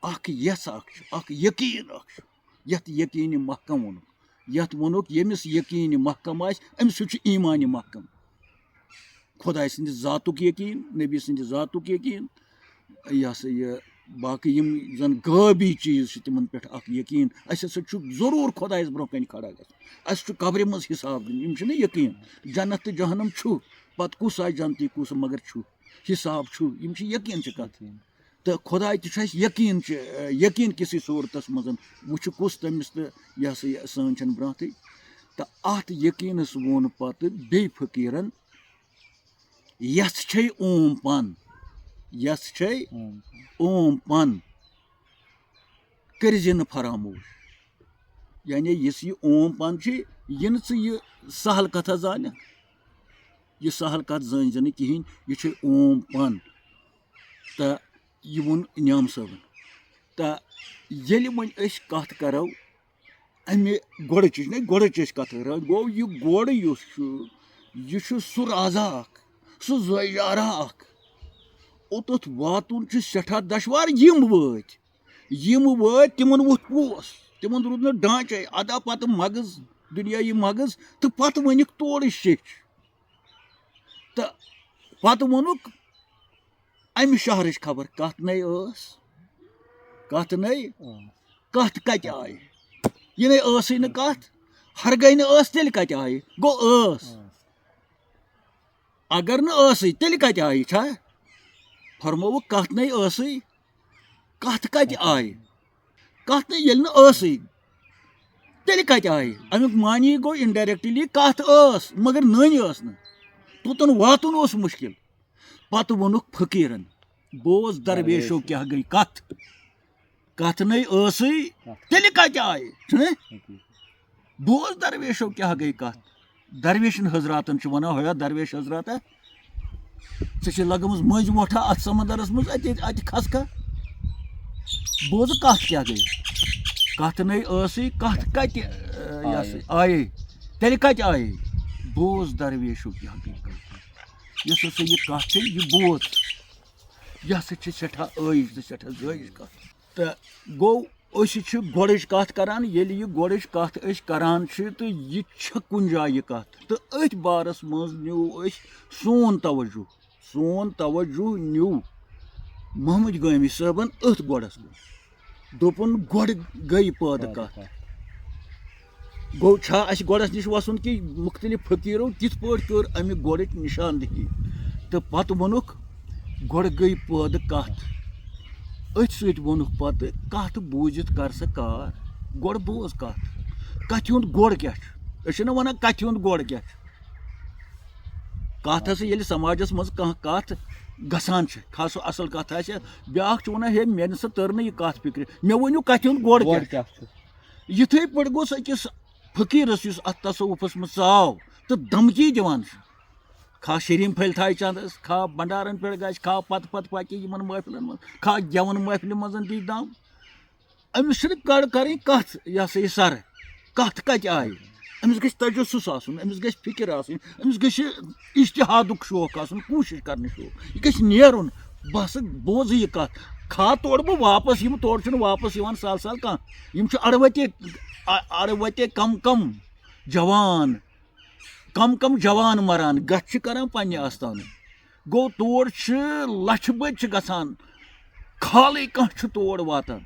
اکھ یژھ اکھ چھُ اکھ یقیٖن اکھ چھُ یتھ یقیٖنہِ محکم ووٚنُکھ یتھ ووٚنُکھ ییٚمِس یقیٖنہِ محکم آسہِ أمِس سۭتۍ چھُ ایٖمانہِ محکم خۄداے سٕنٛدِ ذاتُک یقیٖن نبی سٕنٛدِ ذاتُک یقیٖن یہِ ہسا یہِ باقٕے یِم زن غٲبی چیٖز چھِ تِمن پٮ۪ٹھ اکھ یقیٖن اَسہِ ہسا چھُ ضروٗر خۄدایس برونٛہہ کنہِ کھڑا گژھُن اَسہِ چھُ قبرِ منٛز حِساب دیُن یِم چھِنہ یقیٖن جنت تہٕ جہنم چھُ پتہٕ کُس آسہِ جنتی کُس مگر چھُ حِساب چھُ یِم چھِ یقیٖن چہِ کتھ تہٕ خۄداے تہِ چھُ اَسہِ یقیٖن کِسٕے صوٗرتس منٛز وٕچھِ کُس تٔمِس تہٕ یہِ ہسا یہِ سٲنۍ چھنہٕ برونٛہٕے تہٕ اتھ یقیٖنس ووٚن پتہٕ بیٚیہِ فقیٖرن یژھ چھے اوم پن یژھ چھے اوم پن کٔرزِ نہٕ فراموش یعنی یُس یہِ اوم پن چھِ یہِ نہٕ ژٕ یہِ سہل کتھا زانکھ یہِ سہل کتھ زٲنۍ زِ نہٕ کِہینۍ یہِ چھِ اوم پن تہٕ یہِ ووٚن انعام صٲبن تہٕ ییٚلہِ وۄنۍ أسۍ کتھ کرو امہِ گۄڈٕچ گۄڈٕچ أسۍ کتھ کرو گوٚو یہِ گۄڈٕ یُس چھُ یہِ چھُ سُہ رازا اکھ سُہ زٲیجارا اکھ اوٚتَتھ واتُن چھُ سٮ۪ٹھاہ دشوار یِم وٲتۍ تِمن ووٚتھ پوس تِمن روٗد نہٕ ڈانچے ادا پتہٕ مغٕز دُنیٲیی مغٕز تہٕ پتہٕ ؤنِکھ تورٕ شیٚچھ تہٕ پتہٕ ووٚنُکھ امہِ شہرٕچ خبر کتھ نَے ٲس کتھ نَے کتھ کتہِ آیہِ یہِ نَے ٲسٕے نہٕ کتھ ہرگاے نہٕ ٲس تیٚلہِ کتہِ آیہِ گوٚو ٲس اگر نہٕ ٲسٕے تیٚلہِ کتہِ آیہِ چھا فرمووُکھ کتھ نَے ٲسٕے کتھ کتہِ آیہِ کتھ نہٕ ییٚلہِ نہٕ ٲسٕے تیٚلہِ کتہِ آیہِ امیُک معنی گوٚو اِنڈایریکٹلی کتھ ٲس مگر نٔنۍ ٲس نہٕ توٚتن واتُن اوس مُشکِل پتہٕ ووٚنُکھ فقیٖرن بوز درویشو کیاہ گٔے کتھ نَے ٲسٕے تیٚلہِ کتہِ آیہِ چھُنہ بوز درویشو کیاہ گٔے کتھ درویشن حضراتن چھِ ونان ہویا درویش حضراتا ژےٚ چھِ لگٲمٕژ مٔنٛزۍ وۄٹھا اتھ سمندرس منٛز اتہِ کھسکھا بوز کتھ کیاہ گٔے کتھ نَے ٲسٕے کتھ کتہِ یہِ ہسا آیے تیٚلہِ کتہِ آیے بوز درویشو کیاہ گٔے یۄس ہسا یہِ کتھ چھِ یہِ بوز یہِ ہسا چھِ سٮ۪ٹھاہ عٲیِش تہٕ سٮ۪ٹھاہ زٲیِج کتھ تہٕ گوٚو أسۍ چھِ گۄڈٕچ کتھ کران ییٚلہِ یہِ گۄڈٕچ کتھ أسۍ کران چھِ تہٕ یہِ چھِ کُنہِ جایہِ یہِ کتھ تہٕ أتھۍ بارس منٛز نیوٗ أسۍ سون توجہ نیوٗ محمد گٲمی صٲبن أتھۍ گۄڈس منٛز دوٚپُن گۄڈٕ گٔے پٲدٕ کتھ گوٚو چھا اَسہِ گۄڈس نِش وسُن کہِ مُختٔلِف فقیٖرو کِتھ پٲٹھۍ کٔر اَمہِ گۄڈٕچ نِشاندہی تہٕ پتہٕ ووٚنُکھ گۄڈٕ گٔے پٲدٕ کتھ أتھۍ سۭتۍ ووٚنُکھ پتہٕ کتھ بوٗزِتھ کر سا کار گۄڈٕ بوز کتھِ ہُنٛد گۄڈ کیاہ چھُ أسۍ چھِنہ ونان کتھِ ہُنٛد گۄڈ کیاہ چھُ کتھ ہسا ییٚلہِ سماجس منٛز کانٛہہ کتھ گژھان چھِ خاص سُہ اصل کتھ آسہِ بیاکھ چھُ ونان ہے مےٚ نسا تٔر نہٕ یہِ کتھ فِکرِ مےٚ ؤنِو کتھِ ہُنٛد گۄڈ کیاہ چھُ یِتھٕے پٲٹھۍ گوٚژھ أکِس فقیٖرس یُس اتھ تصوُفس منٛز ژاو تہٕ دھمکی دِوان چھُ کھا شریٖم پھلۍ تھایہِ چندس کھا بنڈارن پٮ۪ٹھ گژھِ کھا پتہٕ پکہِ یِمن محفلن منٛز کھا گٮ۪ون محفلہِ منٛز دی دم أمِس چھُنہٕ کڑ کرٕنۍ کتھ یہِ ہسا یہِ سر کتھ کتہِ آیہِ أمِس گژھِ تجسُس آسُن أمِس گژھِ فِکر آسٕنۍ أمِس گژھِ اِجتِہادُک شوق آسُن کوٗشِش کرنٕچ شوق یہِ گژھِ نیرُن بہٕ ہسا بوزٕ یہِ کتھ کھا تورٕ بہٕ واپس یِمہٕ تورٕ چھُنہٕ واپس یِوان سہل کانٛہہ یِم چھِ اڑوتے کم جوان مران گژھ چھِ کران پننہِ آستانہٕ گوٚو تور چھِ لچھِ بٔدۍ چھِ گژھان خالٕے کانٛہہ چھُ تور واتان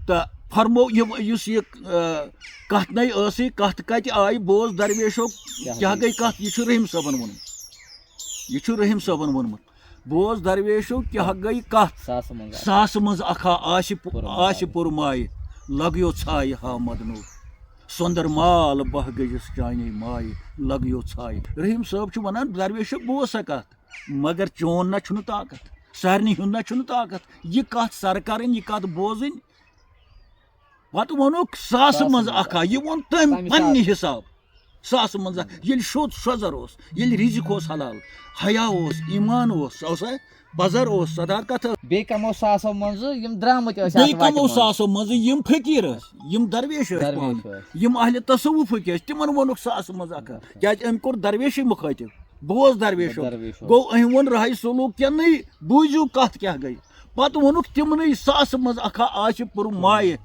تہٕ فرمو یُس یہِ کتھ نَے ٲسٕے کتھ کتہِ آیہِ بوز درویشو کیاہ گٔے کتھ یہِ چھُ رحیٖم صٲبن ووٚنمُت بوز درویشو کیاہ گٔے کتھ ساسہٕ منٛز اکھا آسہِ پُرمایہِ لگیو ژھایہِ ہا مدنو سۄندر مال بہ گٔیِس چانے مایہِ لگیو ژھایہِ رحیٖم صٲب چھُ ونان درویشو بوز سا کتھ مگر چون نہ چھُنہٕ طاقت سارنٕے ہُنٛد نہ چھُنہٕ طاقت یہِ کتھ سر کرٕنۍ یہِ کتھ بوزٕنۍ پتہٕ ووٚنُکھ ساسہٕ منٛز اکھا یہِ ووٚن تٔمۍ پننہِ حساب ساسہٕ منٛز ییٚلہِ شوٚد شۄزر اوس ییٚلہِ رِزق اوس حلال حیا اوس ایٖمان اوس اوسا پزر اوس صداقت بیٚیہِ کمو ساسو منٛزٕ یِم درٛامٕتۍ ٲسۍ بیٚیہِ کمو ساسو منٛزٕ یِم فقیٖر ٲسۍ یِم درویش ٲسۍ یِم اہلِ تصوُفٕکۍ ٲسۍ تِمن ووٚنُکھ ساسہٕ منٛز اکھا کیازِ أمۍ کوٚر درویشٕے مُخٲطِب بوز درویشو گوٚو أمۍ ووٚن راہہِ سلوٗک کٮ۪نٕے بوٗزِو کتھ کیاہ گٔے پتہٕ ووٚنُکھ تِمنٕے ساسہٕ منٛز اکھا آسہِ پُرمایہِ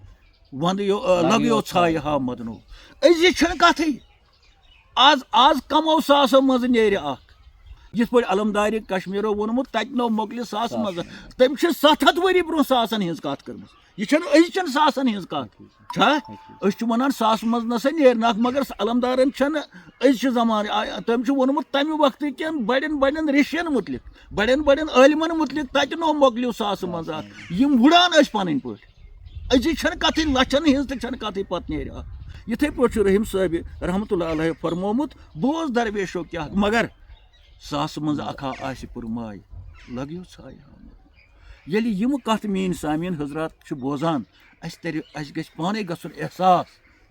لگیو ژھایہِ ہا مدنو أزِچ چھنہٕ کتھٕے آز کمو ساسو منٛز نیرِ اکھ یِتھ پٲٹھۍ علمدارِ کشمیٖرو ووٚنمُت تتہِ نو مۄکلہِ ساسہٕ منٛز تٔمۍ چھِ 700 ؤری برونٛہہ ساسن ہِنٛز کتھ کٔرمٕژ یہِ چھنہٕ أزچٮ۪ن ساسن ہِنٛز کتھ چھا أسۍ چھِ ونان ساسہٕ منٛز نسا نیرِ نکھ مگر علمدارن چھنہٕ أزچہِ زمانہٕ تٔمۍ چھُ ووٚنمُت تمہِ وقتہٕ کٮ۪ن بڑٮ۪ن رشین مُتعلق بڑٮ۪ن عٲلمن مُتعلق تتہِ نو مۄکلیو ساسہٕ منٛز اکھ یِم وُڑان ٲسۍ پنٕنۍ پٲٹھۍ أزِچ چھنہٕ کتھٕے لچھن ہِنٛز تہِ چھنہٕ کتھٕے پتہٕ نیرِ اکھ یِتھٕے پٲٹھۍ چھُ رحیٖم صٲبہِ رحمتہ اللہ علیہ فرمومُت بوز درویشو کیاہ مگر ساسہٕ منٛز اکھا آسہِ پُرمایہِ لگیو ژھایہِ ہا ییٚلہِ یِم کتھ میٲنۍ سامعیٖن حضرات چھِ بوزان اَسہِ گژھِ پانے گژھُن احساس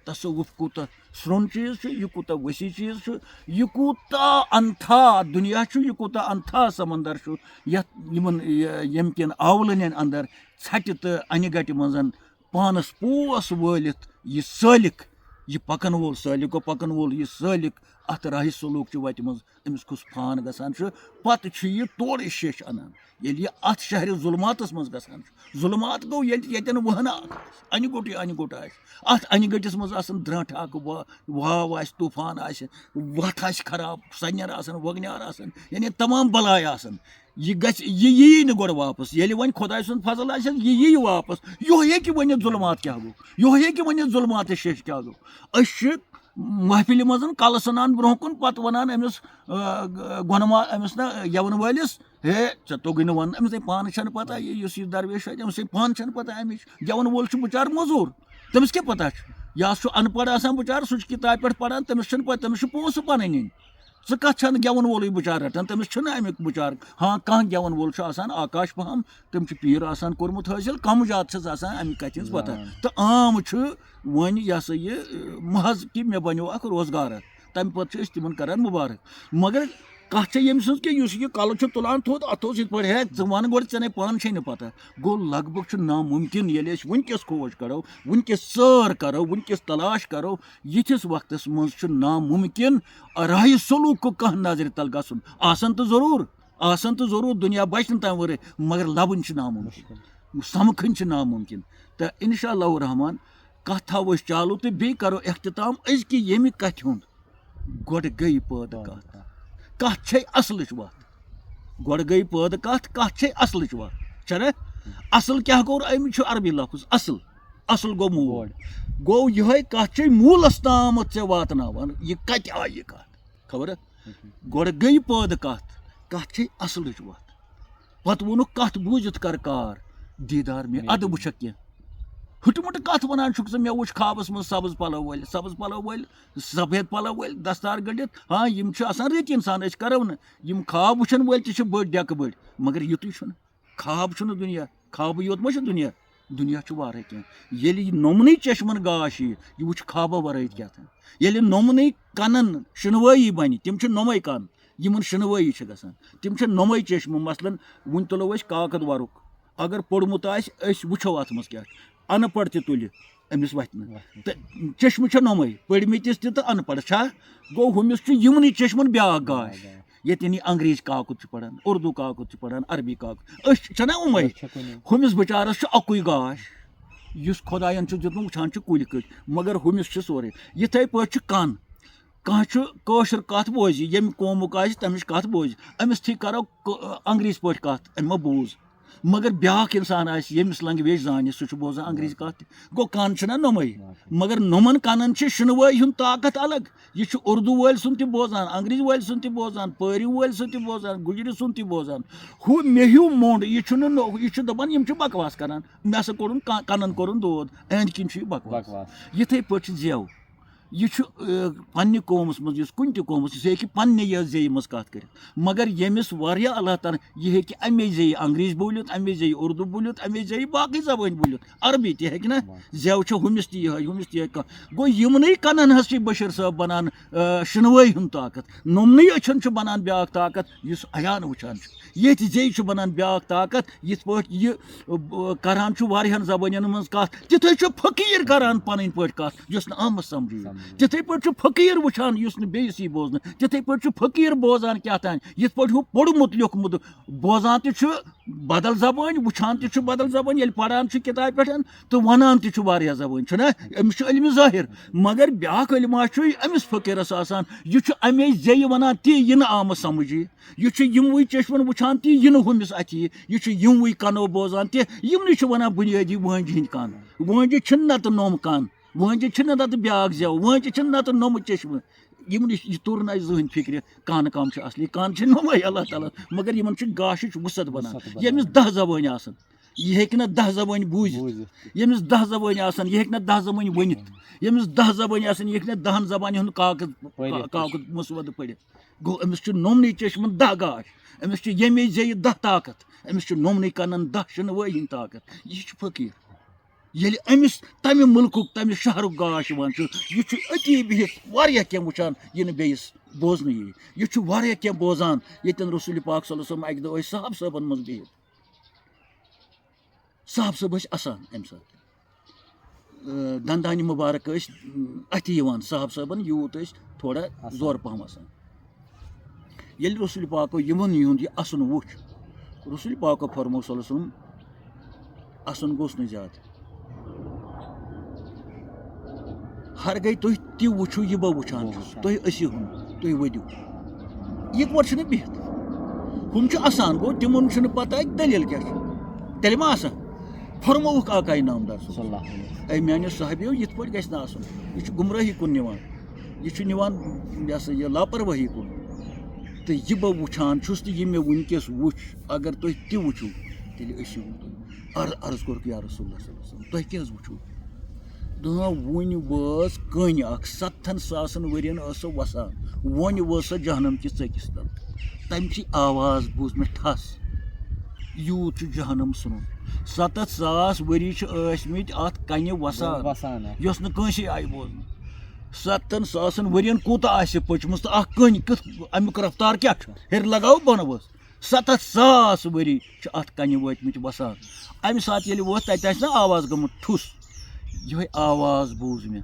تصوُف کوٗتاہ سرٛوٚن چیٖز چھُ یہِ کوٗتاہ ؤسیع چیٖز چھُ یہِ کوٗتاہ انتھا دُنیا چھُ یہِ کوٗتاہ انتھا سمندر چھُ یتھ ییٚمہِ کٮ۪ن آولنٮ۪ن انٛدر ژھٹہِ تہٕ انہِ گٹہِ منٛز پانس پوس وٲلِتھ یہِ سٲلِک یہِ پکن وول سٲلِکو پکن وول یہِ سٲلِک اتھ راہہِ سلوٗک چہِ وتہِ منٛز أمِس کُس فان گژھان چھُ پتہٕ چھُ یہِ تورٕ شیٚش انان ییٚلہِ یہِ اتھ شہرِ ظُلماتس منٛز گژھان چھُ ظُلمات گوٚو ییٚلہِ ییٚتٮ۪ن وہنہٕ انہِ گوٚٹ آسہِ اتھ انہِ گٔٹِس منٛز آسان درٛنٛٹھ اکھ واو آسہِ طوٗفان آسہِ وتھ آسہِ خراب سنیر آسان وگنیار آسان یعنی تمام بلاے آسان یہِ گژھِ یہِ یی نہٕ گۄڈٕ واپس ییٚلہِ وۄنۍ خۄداے سُنٛد فضل آسہِ یہِ یی واپس یِہوے ہیٚکہِ ؤنِتھ ظُلمات کیاہ گوٚو یِہوے ہیٚکہِ ؤنِتھ ظُلماتہِ شیٚش کیاہ گوٚو أسۍ چھِ محفِلہِ منٛز کلہٕ ژھٕنان برونٛہہ کُن پتہٕ ونان أمِس أمِس نہ گٮ۪ون وٲلِس ہے ژےٚ توٚگُے نہٕ وَنُن أمِس ہے پانہٕ چھَنہٕ پَتہ یُس یہِ درویش چھُ أمِس ہے پانہٕ چھَنہٕ پَتہ اَمِچ گٮ۪وَن وول چھُ بِچار موٚزوٗر تٔمِس کیٛاہ پَتہ چھُ یا چھُ اَن پَڑھ آسان بِچار سُہ چھُ کِتابہِ پٮ۪ٹھ پَران تٔمِس چھُنہٕ پَتہ تٔمِس چھُ پونٛسہٕ پَنٕنۍ نِنۍ ژٕ کَتھ چھَنہٕ گٮ۪وَن وولٕے بِچار رَٹان تٔمِس چھُنہٕ اَمیُک بِچار ہاں کانٛہہ گٮ۪وَن وول چھُ آسان آکاش پَہَم تٔمۍ چھُ پیٖر آسان کوٚرمُت حٲصِل کَم زیادٕ چھَس آسان اَمہِ کَتھِ ہِنٛز پَتہ تہٕ عام چھُ وۄنۍ یہِ ہسا یہِ محض کہِ مےٚ بَنیو اَکھ روزگارا تَمہِ پَتہٕ چھِ أسۍ تِمَن کَران مُبارک مگر کَتھ چھےٚ ییٚمہِ سٕنٛز کہِ یُس یہِ کَلہٕ چھُ تُلان تھوٚد اَتھ اوس یِتھ پٲٹھۍ ہے ژٕ وَن گۄڈٕ ژےٚ نے پانہٕ چھے نہٕ پَتہ گوٚو لگ بگ چھُ نامُمکِن ییٚلہِ أسۍ وٕنکٮ۪س کھوج کَرو وٕنکٮ۪س ژٲر کَرو وٕنکٮ۪س تلاش کَرو یِتھِس وقتَس منٛز چھُ نامُمکِن راہہِ سلوٗکُک کانٛہہ نظرِ تل گژھُن آسان تہٕ ضروٗر دُنیا بَچہِ نہٕ تَمہِ ورٲے مگر لَبٕنۍ چھِ نامُمکِن سَمکھٕنۍ چھِ نامُمکِن تہٕ اِنشاء اللہ الرحمان کَتھ تھاوو أسۍ چالوٗ تہٕ بیٚیہِ کَرو اختتام أزکہِ ییٚمہِ کَتھِ ہُنٛد گۄڈٕ گٔے پٲدٕ کَتھ چھے اَصلٕچ وَتھ گۄڈٕ گٔے پٲدٕ کَتھ چھے اَصلٕچ وَتھ چھَنا اَصٕل کیٛاہ گوٚو اَمہِ چھُ عربی لفظ اَصٕل گوٚو موٗل گوٚو یِہوٚے کَتھ چھے موٗلَس تامَتھ ژےٚ واتناوان یہِ کَتہِ آیہِ یہِ کَتھ خبر گۄڈٕ گٔے پٲدٕ کَتھ چھے اَصلٕچ وَتھ پَتہٕ ووٚنُکھ کَتھ بوٗزِتھ کَر کار دیٖدار مےٚ اَدٕ وٕچھکھ کینٛہہ ہُٹمُٹہٕ کَتھ وَنان چھُکھ ژٕ مےٚ وٕچھ خابَس منٛز سبٕز پَلو وٲلۍ سفید پَلو وٲلۍ دستار گٔنڈِتھ ہاں یِم چھِ آسان رٕتۍ اِنسان أسۍ کَرو نہٕ یِم خاب وٕچھَن وٲلۍ تہِ چھِ بٔڑۍ ڈٮ۪کہٕ بٔڑۍ مگر یُتُے چھُنہٕ خاب چھُنہٕ دُنیا خابٕے یوت ما چھُ دُنیا چھُ واریاہ کینٛہہ ییٚلہِ یہِ نوٚمنٕے چشمَن گاش یی یہِ وٕچھِ خابو وَرٲے کیٛاہ ییٚلہِ نوٚمنٕے کَنَن شِنوٲیی بَنہِ تِم چھِ نوٚمَے کَن یِمَن شِنوٲیی چھِ گژھان تِم چھِ نوٚمَے چشمہٕ مثلاً وٕنۍ تُلو أسۍ کاکد وَرُک اگر پوٚرمُت آسہِ أسۍ وٕچھو اَتھ منٛز کیٛاہ چھُ اَن پَڑھ تہِ تُلہِ أمِس وَتھِ نہٕ تہٕ چشمہٕ چھِ نوٚمَے پٔرمٕتِس تہِ تہٕ اَن پَڑھ چھا گوٚو ہُمِس چھُ یِمنٕے چشمَن بیٛاکھ گاش ییٚتٮ۪ن یہِ انگریٖزۍ کاکُد چھُ پَران اُردو کاکُد چھُ پَران عربی کاکُد أسۍ چھِنہ یِمَے ہُمِس بِچارَس چھُ اَکُے گاش یُس خۄدایَن چھُ دیُتمُت وٕچھان چھُ کُلۍ کٔٹۍ مگر ہُمِس چھُ سورُے یِتھَے پٲٹھۍ چھُ کَن کانٛہہ چھُ کٲشُر کَتھ بوزِ ییٚمہِ قومُک آسہِ تَمِچ کَتھ بوزِ أمِس تھی کَرو انگریٖزۍ پٲٹھۍ کَتھ أمۍ ما بوٗز مگر بیٛاکھ اِنسان آسہِ ییٚمِس لنٛگویج زانہِ سُہ چھُ بوزان انگریٖزۍ کَتھ تہِ گوٚو کَن چھِنہ نوٚمَے مگر نوٚمَن کَنَن چھِ شِنوٲیی ہُنٛد طاقت الگ یہِ چھُ اُردو وٲلۍ سُنٛد تہِ بوزان انگریٖزۍ وٲلۍ سُنٛد تہِ بوزان پٲرِو وٲلۍ سُنٛد تہِ بوزان گُجرِ سُنٛد تہِ بوزان ہُہ مےٚ ہیوٗ موٚنٛڈ یہِ چھُنہٕ یہِ چھُ دَپان یِم چھِ بکواس کَران مےٚ ہسا کوٚرُن کَنَن کوٚرُن دود أنٛدۍ کِنۍ چھُ یہِ بکواس یِتھَے پٲٹھۍ چھِ زٮ۪و یہِ چھُ پنٛنہِ قومَس منٛز یُس کُنہِ تہِ قومَس یہِ ہیٚکہِ پنٛنہِ یَتھ زیٚیہِ منٛز کَتھ کٔرِتھ مگر ییٚمِس واریاہ اللہ تعالیٰ یہِ ہیٚکہِ اَمے زیٚیہِ انگریٖزۍ بوٗلِتھ اَمے زیٚیہِ اُردو بوٗلِتھ اَمے زیٚیہِ باقٕے زبٲنۍ بوٗلِتھ عربی تہِ ہیٚکہِ نہ زٮ۪و چھِ ہُمِس تہِ یِہوٚے ہُمِس تہِ ہیٚکہِ کانٛہہ گوٚو یِمنٕے کَنَن حظ چھِ بٔشیٖر صٲب بَنان شِنوٲیی ہُنٛد طاقت نوٚمنٕے أچھَن چھُ بَنان بیٛاکھ طاقت یُس عیان وٕچھان چھُ ییٚتھۍ زیٚیہِ چھُ بَنان بیٛاکھ طاقت یِتھ پٲٹھۍ یہِ کَران چھُ واریاہَن زبٲنٮ۪ن منٛز کَتھ تِتھَے چھُ فقیٖر کَران پَنٕنۍ پٲٹھۍ کَتھ یُس نہٕ عامَس سَمجھی تِتھَے پٲٹھۍ چھُ فقیٖر وٕچھان یُس نہٕ بیٚیِس یی بوزنہٕ تِتھَے پٲٹھۍ چھُ فقیٖر بوزان کیٛاہ تام یِتھ پٲٹھۍ ہُہ پوٚرمُت لیوٚکھمُت بوزان تہِ چھُ بدل زبٲنۍ وٕچھان تہِ چھُ بدل زبٲنۍ ییٚلہِ پَران چھُ کِتابہِ پٮ۪ٹھ تہٕ وَنان تہِ چھُ واریاہ زبٲنۍ چھُنہ أمِس چھُ علمِ ظٲہِر مگر بیٛاکھ علما چھُ أمِس فقیٖرَس آسان یہِ چھُ اَمے زیٚیہِ وَنان تی یہِ نہٕ عامَس سَمجھی یہِ چھُ یِموٕے چشمَن وٕچھان تی یہِ نہٕ ہُمِس اَتھِ یہِ چھُ یِموٕے کَنو بوزان تہِ یِمنٕے چھِ وَنان بُنیٲدی وٲنٛجہِ ہِنٛدۍ کَن وٲنٛجہِ چھِنہٕ نَتہٕ نوٚم کَن وٲنٛجہِ چھِنہٕ نَتہٕ بیٛاکھ زٮ۪و وٲنٛجہِ چھِنہٕ نَتہٕ نوٚمہٕ چشمہٕ یِمنٕے یہِ توٚر نہٕ اَسہِ زٕہٕنۍ فِکرِ کَن کَم چھِ اَصلی کَن چھِ نوٚمَے اللہ تعالیٰ مگر یِمَن چھِ گاشِچ وُسعت بَنان ییٚمِس 10 زبٲنۍ آسان یہِ ہیٚکہِ نہٕ 10 زبٲنۍ بوٗزِتھ ییٚمِس 10 زبٲنۍ آسان یہِ ہیٚکہِ نہٕ 10 زبٲنۍ ؤنِتھ ییٚمِس 10 زبٲنۍ آسان یہِ ہیٚکہِ نہٕ 10 زبانہِ ہُنٛد کاکد مُسوَدٕ پٔرِتھ گوٚو أمِس چھُ نوٚمنٕے چشمَن 10 گاش أمِس چھُ ییٚمے زیٚیہِ 10 طاقت أمِس چھُ نوٚمنٕے کَنَن 10 شِنوٲیی ہِنٛدۍ طاقت یہِ چھُ فقیٖر ییٚلہِ أمِس تَمہِ مُلکُک تَمہِ شہرُک گاش یِوان چھُ یہِ چھُ أتی بِہِتھ واریاہ کینٛہہ وٕچھان یہِ نہٕ بیٚیِس بوزنہٕ یی یہِ چھُ واریاہ کینٛہہ بوزان ییٚتٮ۪ن رسوٗلِ پاک صلی اللہ علیہ وسلم اَکہِ دۄہ ٲسۍ صاحب صٲبَن منٛز بِہِتھ صاحب صٲب ٲسۍ اَسان اَمہِ ساتہٕ دَندانہِ مُبارک ٲسۍ اَتھِ یِوان صاحب صٲبَن یوٗت ٲسۍ تھوڑا زورٕ پَہَم آسان ییٚلہِ رسوٗلِ پاکو یِمَن یِہُنٛد یہِ اَسُن وُچھ رسوٗلِ پاکو فرموو صلی اللہ علیہ وسلم اَسُن گوٚژھ نہٕ زیادٕ ہرگاے تُہۍ تہِ وٕچھِو یہِ بہٕ وٕچھان چھُس تُہۍ ٲسِو ہُم تُہۍ ؤدِو یِکوَٹہٕ چھِنہٕ بِہِتھ ہُم چھِ اَسان گوٚو تِمَن چھُنہٕ پَتہ دٔلیٖل کیٛاہ چھِ تیٚلہِ ما آسان فرمووُکھ آقایہِ نامدار اے میٛانیو صحابِیو یِتھ پٲٹھۍ گژھِ نہٕ آسُن یہِ چھُ گُمرٲہی کُن نِوان یہِ چھُ نِوان یہِ ہسا یہِ لاپَروٲہی کُن تو یہ بہ وچھان چھس تو یہ مے ونکس وچھ اگر تُہۍ تہِ وٕچھِو تیٚلہِ ٲسِو عرض کوٚرُکھ یا رسول اللہ صلی اللہ علیہ وسلم تُہۍ کیٛاہ حظ وٕچھِو وٕنہِ وٲژ کٔنۍ اکھ 7,000 ؤرین ٲس سۄ وسان وۄنۍ وٲژ سۄ جہنم کِس ژٔکِس تل تمچی آواز بوٗز مےٚ ٹھس یوٗت چھُ جہنم ژھٕنُن 7,000 ؤری چھِ ٲسۍمٕتۍ اتھ کنہِ وسان یۄس نہٕ کٲنٛسے آیہِ بوزنہٕ 7,000 ؤرین کوٗتاہ آسہِ پٔچمٕژ تہٕ اکھ کٔنۍ کیُتھ امیُک رفتار کیٛاہ چھُ ہیٚرِ لگاو بۄنہٕ ؤژھ 7,000 ؤری چھِ اتھ کنہِ وٲتۍمٕتۍ وسان امہِ ساتہٕ ییٚلہِ ووٚتھ تتہِ آسہِ نا آواز گٔمٕژ ٹھُس یِہوے آواز بوٗز مےٚ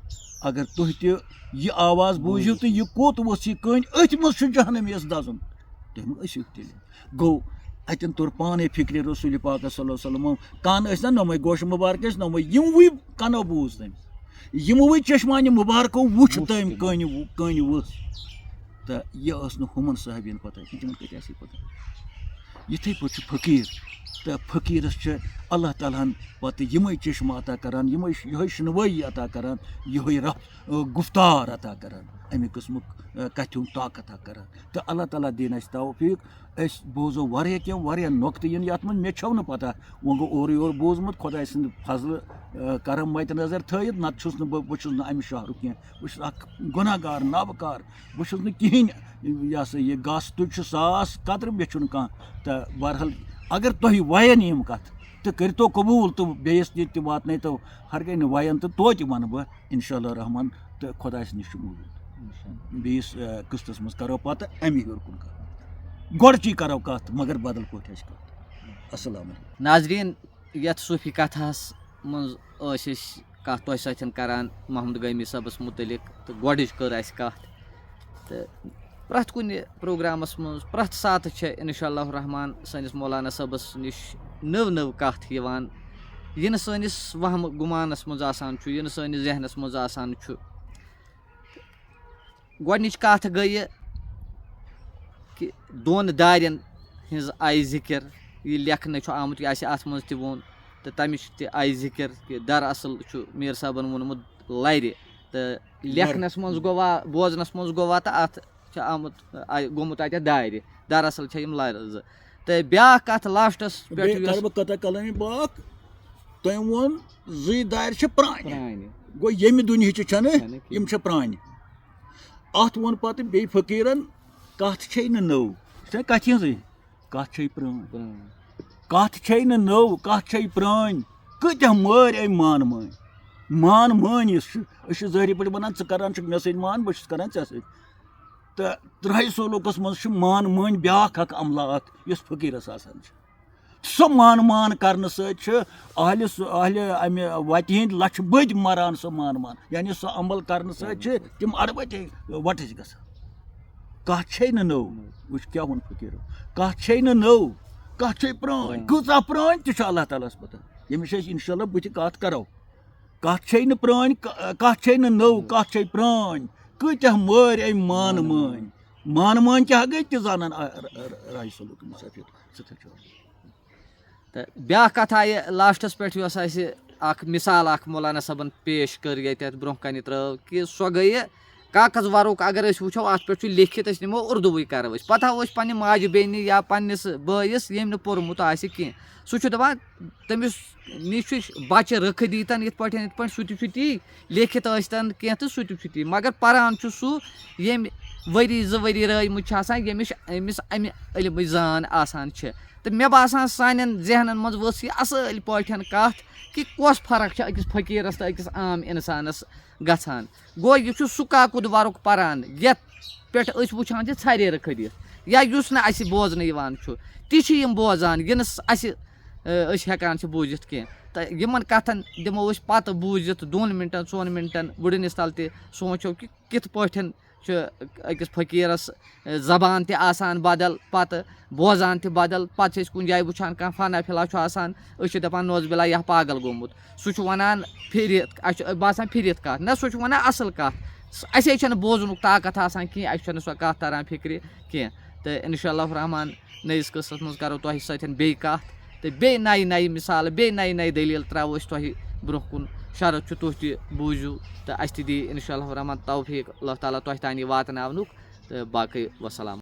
اگر تُہۍ تہِ یہِ آواز بوٗزِو تہٕ یہِ کوٚت ؤژھ یہِ کٔنۍ أتھۍ منٛز چھُ جہنمیَس دزُن تُہۍ ٲسِو تیٚلہِ گوٚو اتٮ۪ن توٚر پانے فِکرِ رسول پاکس صلی اللہ علیہ وسلم کن ٲسۍ نا نۄمے گوشہِ مُبارک ٲسۍ نۄمے یِموٕے کنو بوٗز تٔمۍ یِموٕے چشمانہِ مُبارکو وُچھ تٔمۍ کٔنۍ ؤژھ تہٕ یہِ ٲس نہٕ ہُمن صحابین پتہ تِمن کتہِ آسہِ پتہ یِتھٕے پٲٹھۍ چھُ فقیٖر تہٕ فقیٖرس چھِ اللہ تعالیٰ ہن پتہٕ یِمے چشمہٕ عطا کران یِہوے شنوٲیی عطا کران یِہوے گُفتار عطا کران امہِ قٕسمُک کتھِ ہُنٛد طاقت عطا کران تہٕ اللہ تعالیٰ دِیِن اَسہِ توفیٖق أسۍ بوزو واریاہ کینٛہہ واریاہ نۄقطہٕ یِن یتھ منٛز مےٚ چھو نہٕ پتہ وۄنۍ گوٚو اورٕ یورٕ بوٗزمُت خۄداے سٕنٛدِ فضلہٕ کرم مَدِ نظر تھٲیِتھ نتہٕ چھُس نہٕ بہٕ چھُس نہٕ امہِ شہرُک کینٛہہ بہٕ چھُس اکھ گۄناہ گار نابکار بہٕ چھُس نہٕ کِہیٖنۍ یہِ ہسا یہِ گاسہٕ تُج چھُ 1,000 قطرٕ مےٚ چھُنہٕ کانٛہہ تہٕ بہرحال اگر تۄہہِ وَیَن یِم کتھٕ تہٕ کٔرۍتو قبوٗل تہٕ بیٚیِس تہِ واتنٲیتو ہرگاہ نہٕ وَیَن تہٕ توتہِ وَنہٕ بہٕ اِنشاء اللہ رحمان تہٕ خۄدایَس نِش چھُ موٗجوٗد بیٚیِس قٕسطس منٛز کرو پتہٕ اَمی ہیوٚر کُن کتھ گۄڈٕچی کرو کتھ مگر بدل پٲٹھۍ آسہِ کتھ السلام علیکم ناظریٖن یتھ صوٗفی کتھاہس منٛز ٲسۍ أسۍ کتھ تۄہہِ سۭتۍ کران محمد غٲمی صٲبس مُتعلق تہٕ گۄڈٕچ کٔر اَسہِ کتھ تہٕ پرٛٮ۪تھ کُنہِ پروگرامس منٛز پرٛٮ۪تھ ساتہٕ چھِ انشاء اللہ رحمان سٲنِس مولانا صٲبس نِش نٔو کتھ یِوان یہِ نہٕ سٲنِس وہمہٕ گُمانس منٛز آسان چھُ یہِ نہٕ سٲنِس ذہنس منٛز آسان چھُ گۄڈنِچ کتھ گٔیہِ کہِ دۄن دارٮ۪ن ہِنٛز آیہِ ذِکِر یہِ لیکھنہٕ چھُ آمُت یہِ اَسہِ اَتھ منٛز تہِ ووٚن تہٕ تَمِچ تہِ آیہِ ذِکِر کہِ دراصل چھُ میٖر صٲبن ووٚنمُت لرِ تہٕ لیکھنس منٛز گوٚوا بوزنس منٛز گوٚوا تہٕ اتھ چھُ آمُت گوٚمُت اتٮ۪تھ دارِ دراصل چھےٚ یِم لرِ زٕ تہٕ بیٛاکھ کتھ لاسٹس پٮ۪ٹھ بہٕ کتھا کلامہِ باق تٔمۍ ووٚن زٕے دارِ چھِ پرٛانہِ گوٚو ییٚمہِ دُنہِچہِ چھنہٕ یِم چھِ پرٛانہِ اتھ ووٚن پتہٕ بیٚیہِ فقیٖرن کتھ چھے نہٕ نٔو یہِ چھےٚ کتھِ ہِنٛزٕے کتھ چھے پرٛٲنۍ کتھ چھے نہٕ نٔو کتھ چھے پرٛٲنۍ کۭتیاہ مٲرۍ أمۍ مان مٲنۍ یُس چھُ أسۍ چھِ ظٲہری پٲٹھۍ ونان ژٕ کران چھُکھ مےٚ سۭتۍ مان بہٕ چھُس کران ژےٚ سۭتۍ تہٕ ترٛہہِ سولوٗکس منٛز چھُ مان مٲنۍ بیٛاکھ اکھ عملہ اکھ یُس فقیٖرس آسان چھِ سۄ مان کرنہٕ سۭتۍ چھِ اہلِ امہِ وتہِ ہِنٛدۍ لچھِ بٔدۍ مران سۄ مان یعنی سۄ عمل کرنہٕ سۭتۍ چھِ تِم اڑوَتے وٹٕچ گژھان کتھ چھے نہٕ نٔو وٕچھ کیٛاہ ووٚن فقیٖرو کتھ چھے نہٕ نٔو کتھ چھے پرٛٲنۍ کۭژاہ پرٛٲنۍ تہِ چھُ اللہ تعالیٰ ہس پتہ ییٚمِس أسۍ انشاء اللہ بٕتھِ کتھ کرو کتھ چھے نہٕ پرٛٲنۍ کتھ چھے نہٕ نٔو کتھ چھے پرٛٲنۍ کۭتیاہ مٲرۍ أمۍ مان مٲنۍ کیٛاہ گٔے تہِ زانن راج صٲبُک سفید تہٕ بیٛاکھ کتھ آیہِ لاسٹس پٮ۪ٹھ یۄس اَسہِ اکھ مِثال اکھ مولانا صٲبن پیش کٔر ییٚتٮ۪تھ برونٛہہ کنہِ ترٲو کہِ سۄ گٔیہِ کاغذ ورُک اگر أسۍ وٕچھو اتھ پٮ۪ٹھ چھُ لیکھِتھ أسۍ نِمو اردوٗوٕے کرو أسۍ پتہٕ ہاوو أسۍ پننہِ ماجہِ بیٚنہِ یا پننِس بٲیِس ییٚمۍ نہٕ پوٚرمُت آسہِ کینٛہہ سُہ چھُ دپان تٔمِس نِش چھُ بچہِ رٕکھٕ دیٖتن یِتھ پٲٹھۍ سُہ تہِ چھُ تی لیکھِتھ ٲسۍتن کینٛہہ تہٕ سُہ تہِ چھُ تی مگر پران چھُ سُہ ییٚمۍ ؤری 2 ؤری رٲومٕتۍ چھِ آسان ییٚمِس امہِ علمٕچ زان آسان چھِ تہٕ مےٚ باسان سانٮ۪ن ذہنن منٛز ؤژھ یہِ اصٕل پٲٹھۍ کتھ کہِ کۄس فرق چھِ أکِس فقیٖرس تہٕ أکِس عام انسانس گژھان گوٚو یہِ چھُ سُہ کاکُد ورُک پران یتھ پٮ۪ٹھ أسۍ وٕچھان چھِ ژھرے رٕکھٕ دِتھ یا یُس نہٕ اَسہِ بوزنہٕ یِوان چھُ تہِ چھِ یِم بوزان یہِ نہٕ اَسہِ أسۍ ہٮ۪کان چھِ بوٗزِتھ کینٛہہ تہٕ یِمن کتھن دِمو أسۍ پتہٕ بوٗزِتھ 2 مِنٹن 4 مِنٹن وُڈنِس تل تہِ سونٛچو کہِ کِتھ پٲٹھۍ چھُ أکِس فقیٖرس زبان تہِ آسان بدل پتہٕ بوزان تہِ بدل پتہٕ چھِ أسۍ کُنہِ جایہِ وٕچھان کانٛہہ فنا فِلا چھُ آسان أسۍ چھِ دپان نوز بِلا یہِ ہا پاگل گوٚمُت سُہ چھُ ونان پھِرِتھ اَسہِ چھُ باسان پھِرِتھ کتھ نہ سُہ چھُ ونان اصٕل کتھ اَسے چھنہٕ بوزنُک طاقت آسان کینٛہہ اَسہِ چھنہٕ سۄ کتھ تران فِکرِ کینٛہہ تہٕ انشاء اللہ رحمان نٔیِس قٕصس منٛز کرو تۄہہِ سۭتۍ بیٚیہِ کتھ تہٕ بیٚیہِ نَیہِ مِثالہٕ بیٚیہِ نَیہِ دٔلیٖل ترٛاوو أسۍ تۄہہِ برونٛہہ کُن شرط چھُ تُہۍ تہِ بوٗزِو تہٕ اَسہِ تہِ دی اِنشاء اللہ رحمان توفیٖق اللہ تعالیٰ تۄہہِ تام یہِ واتناونُک تہٕ باقٕے وسلام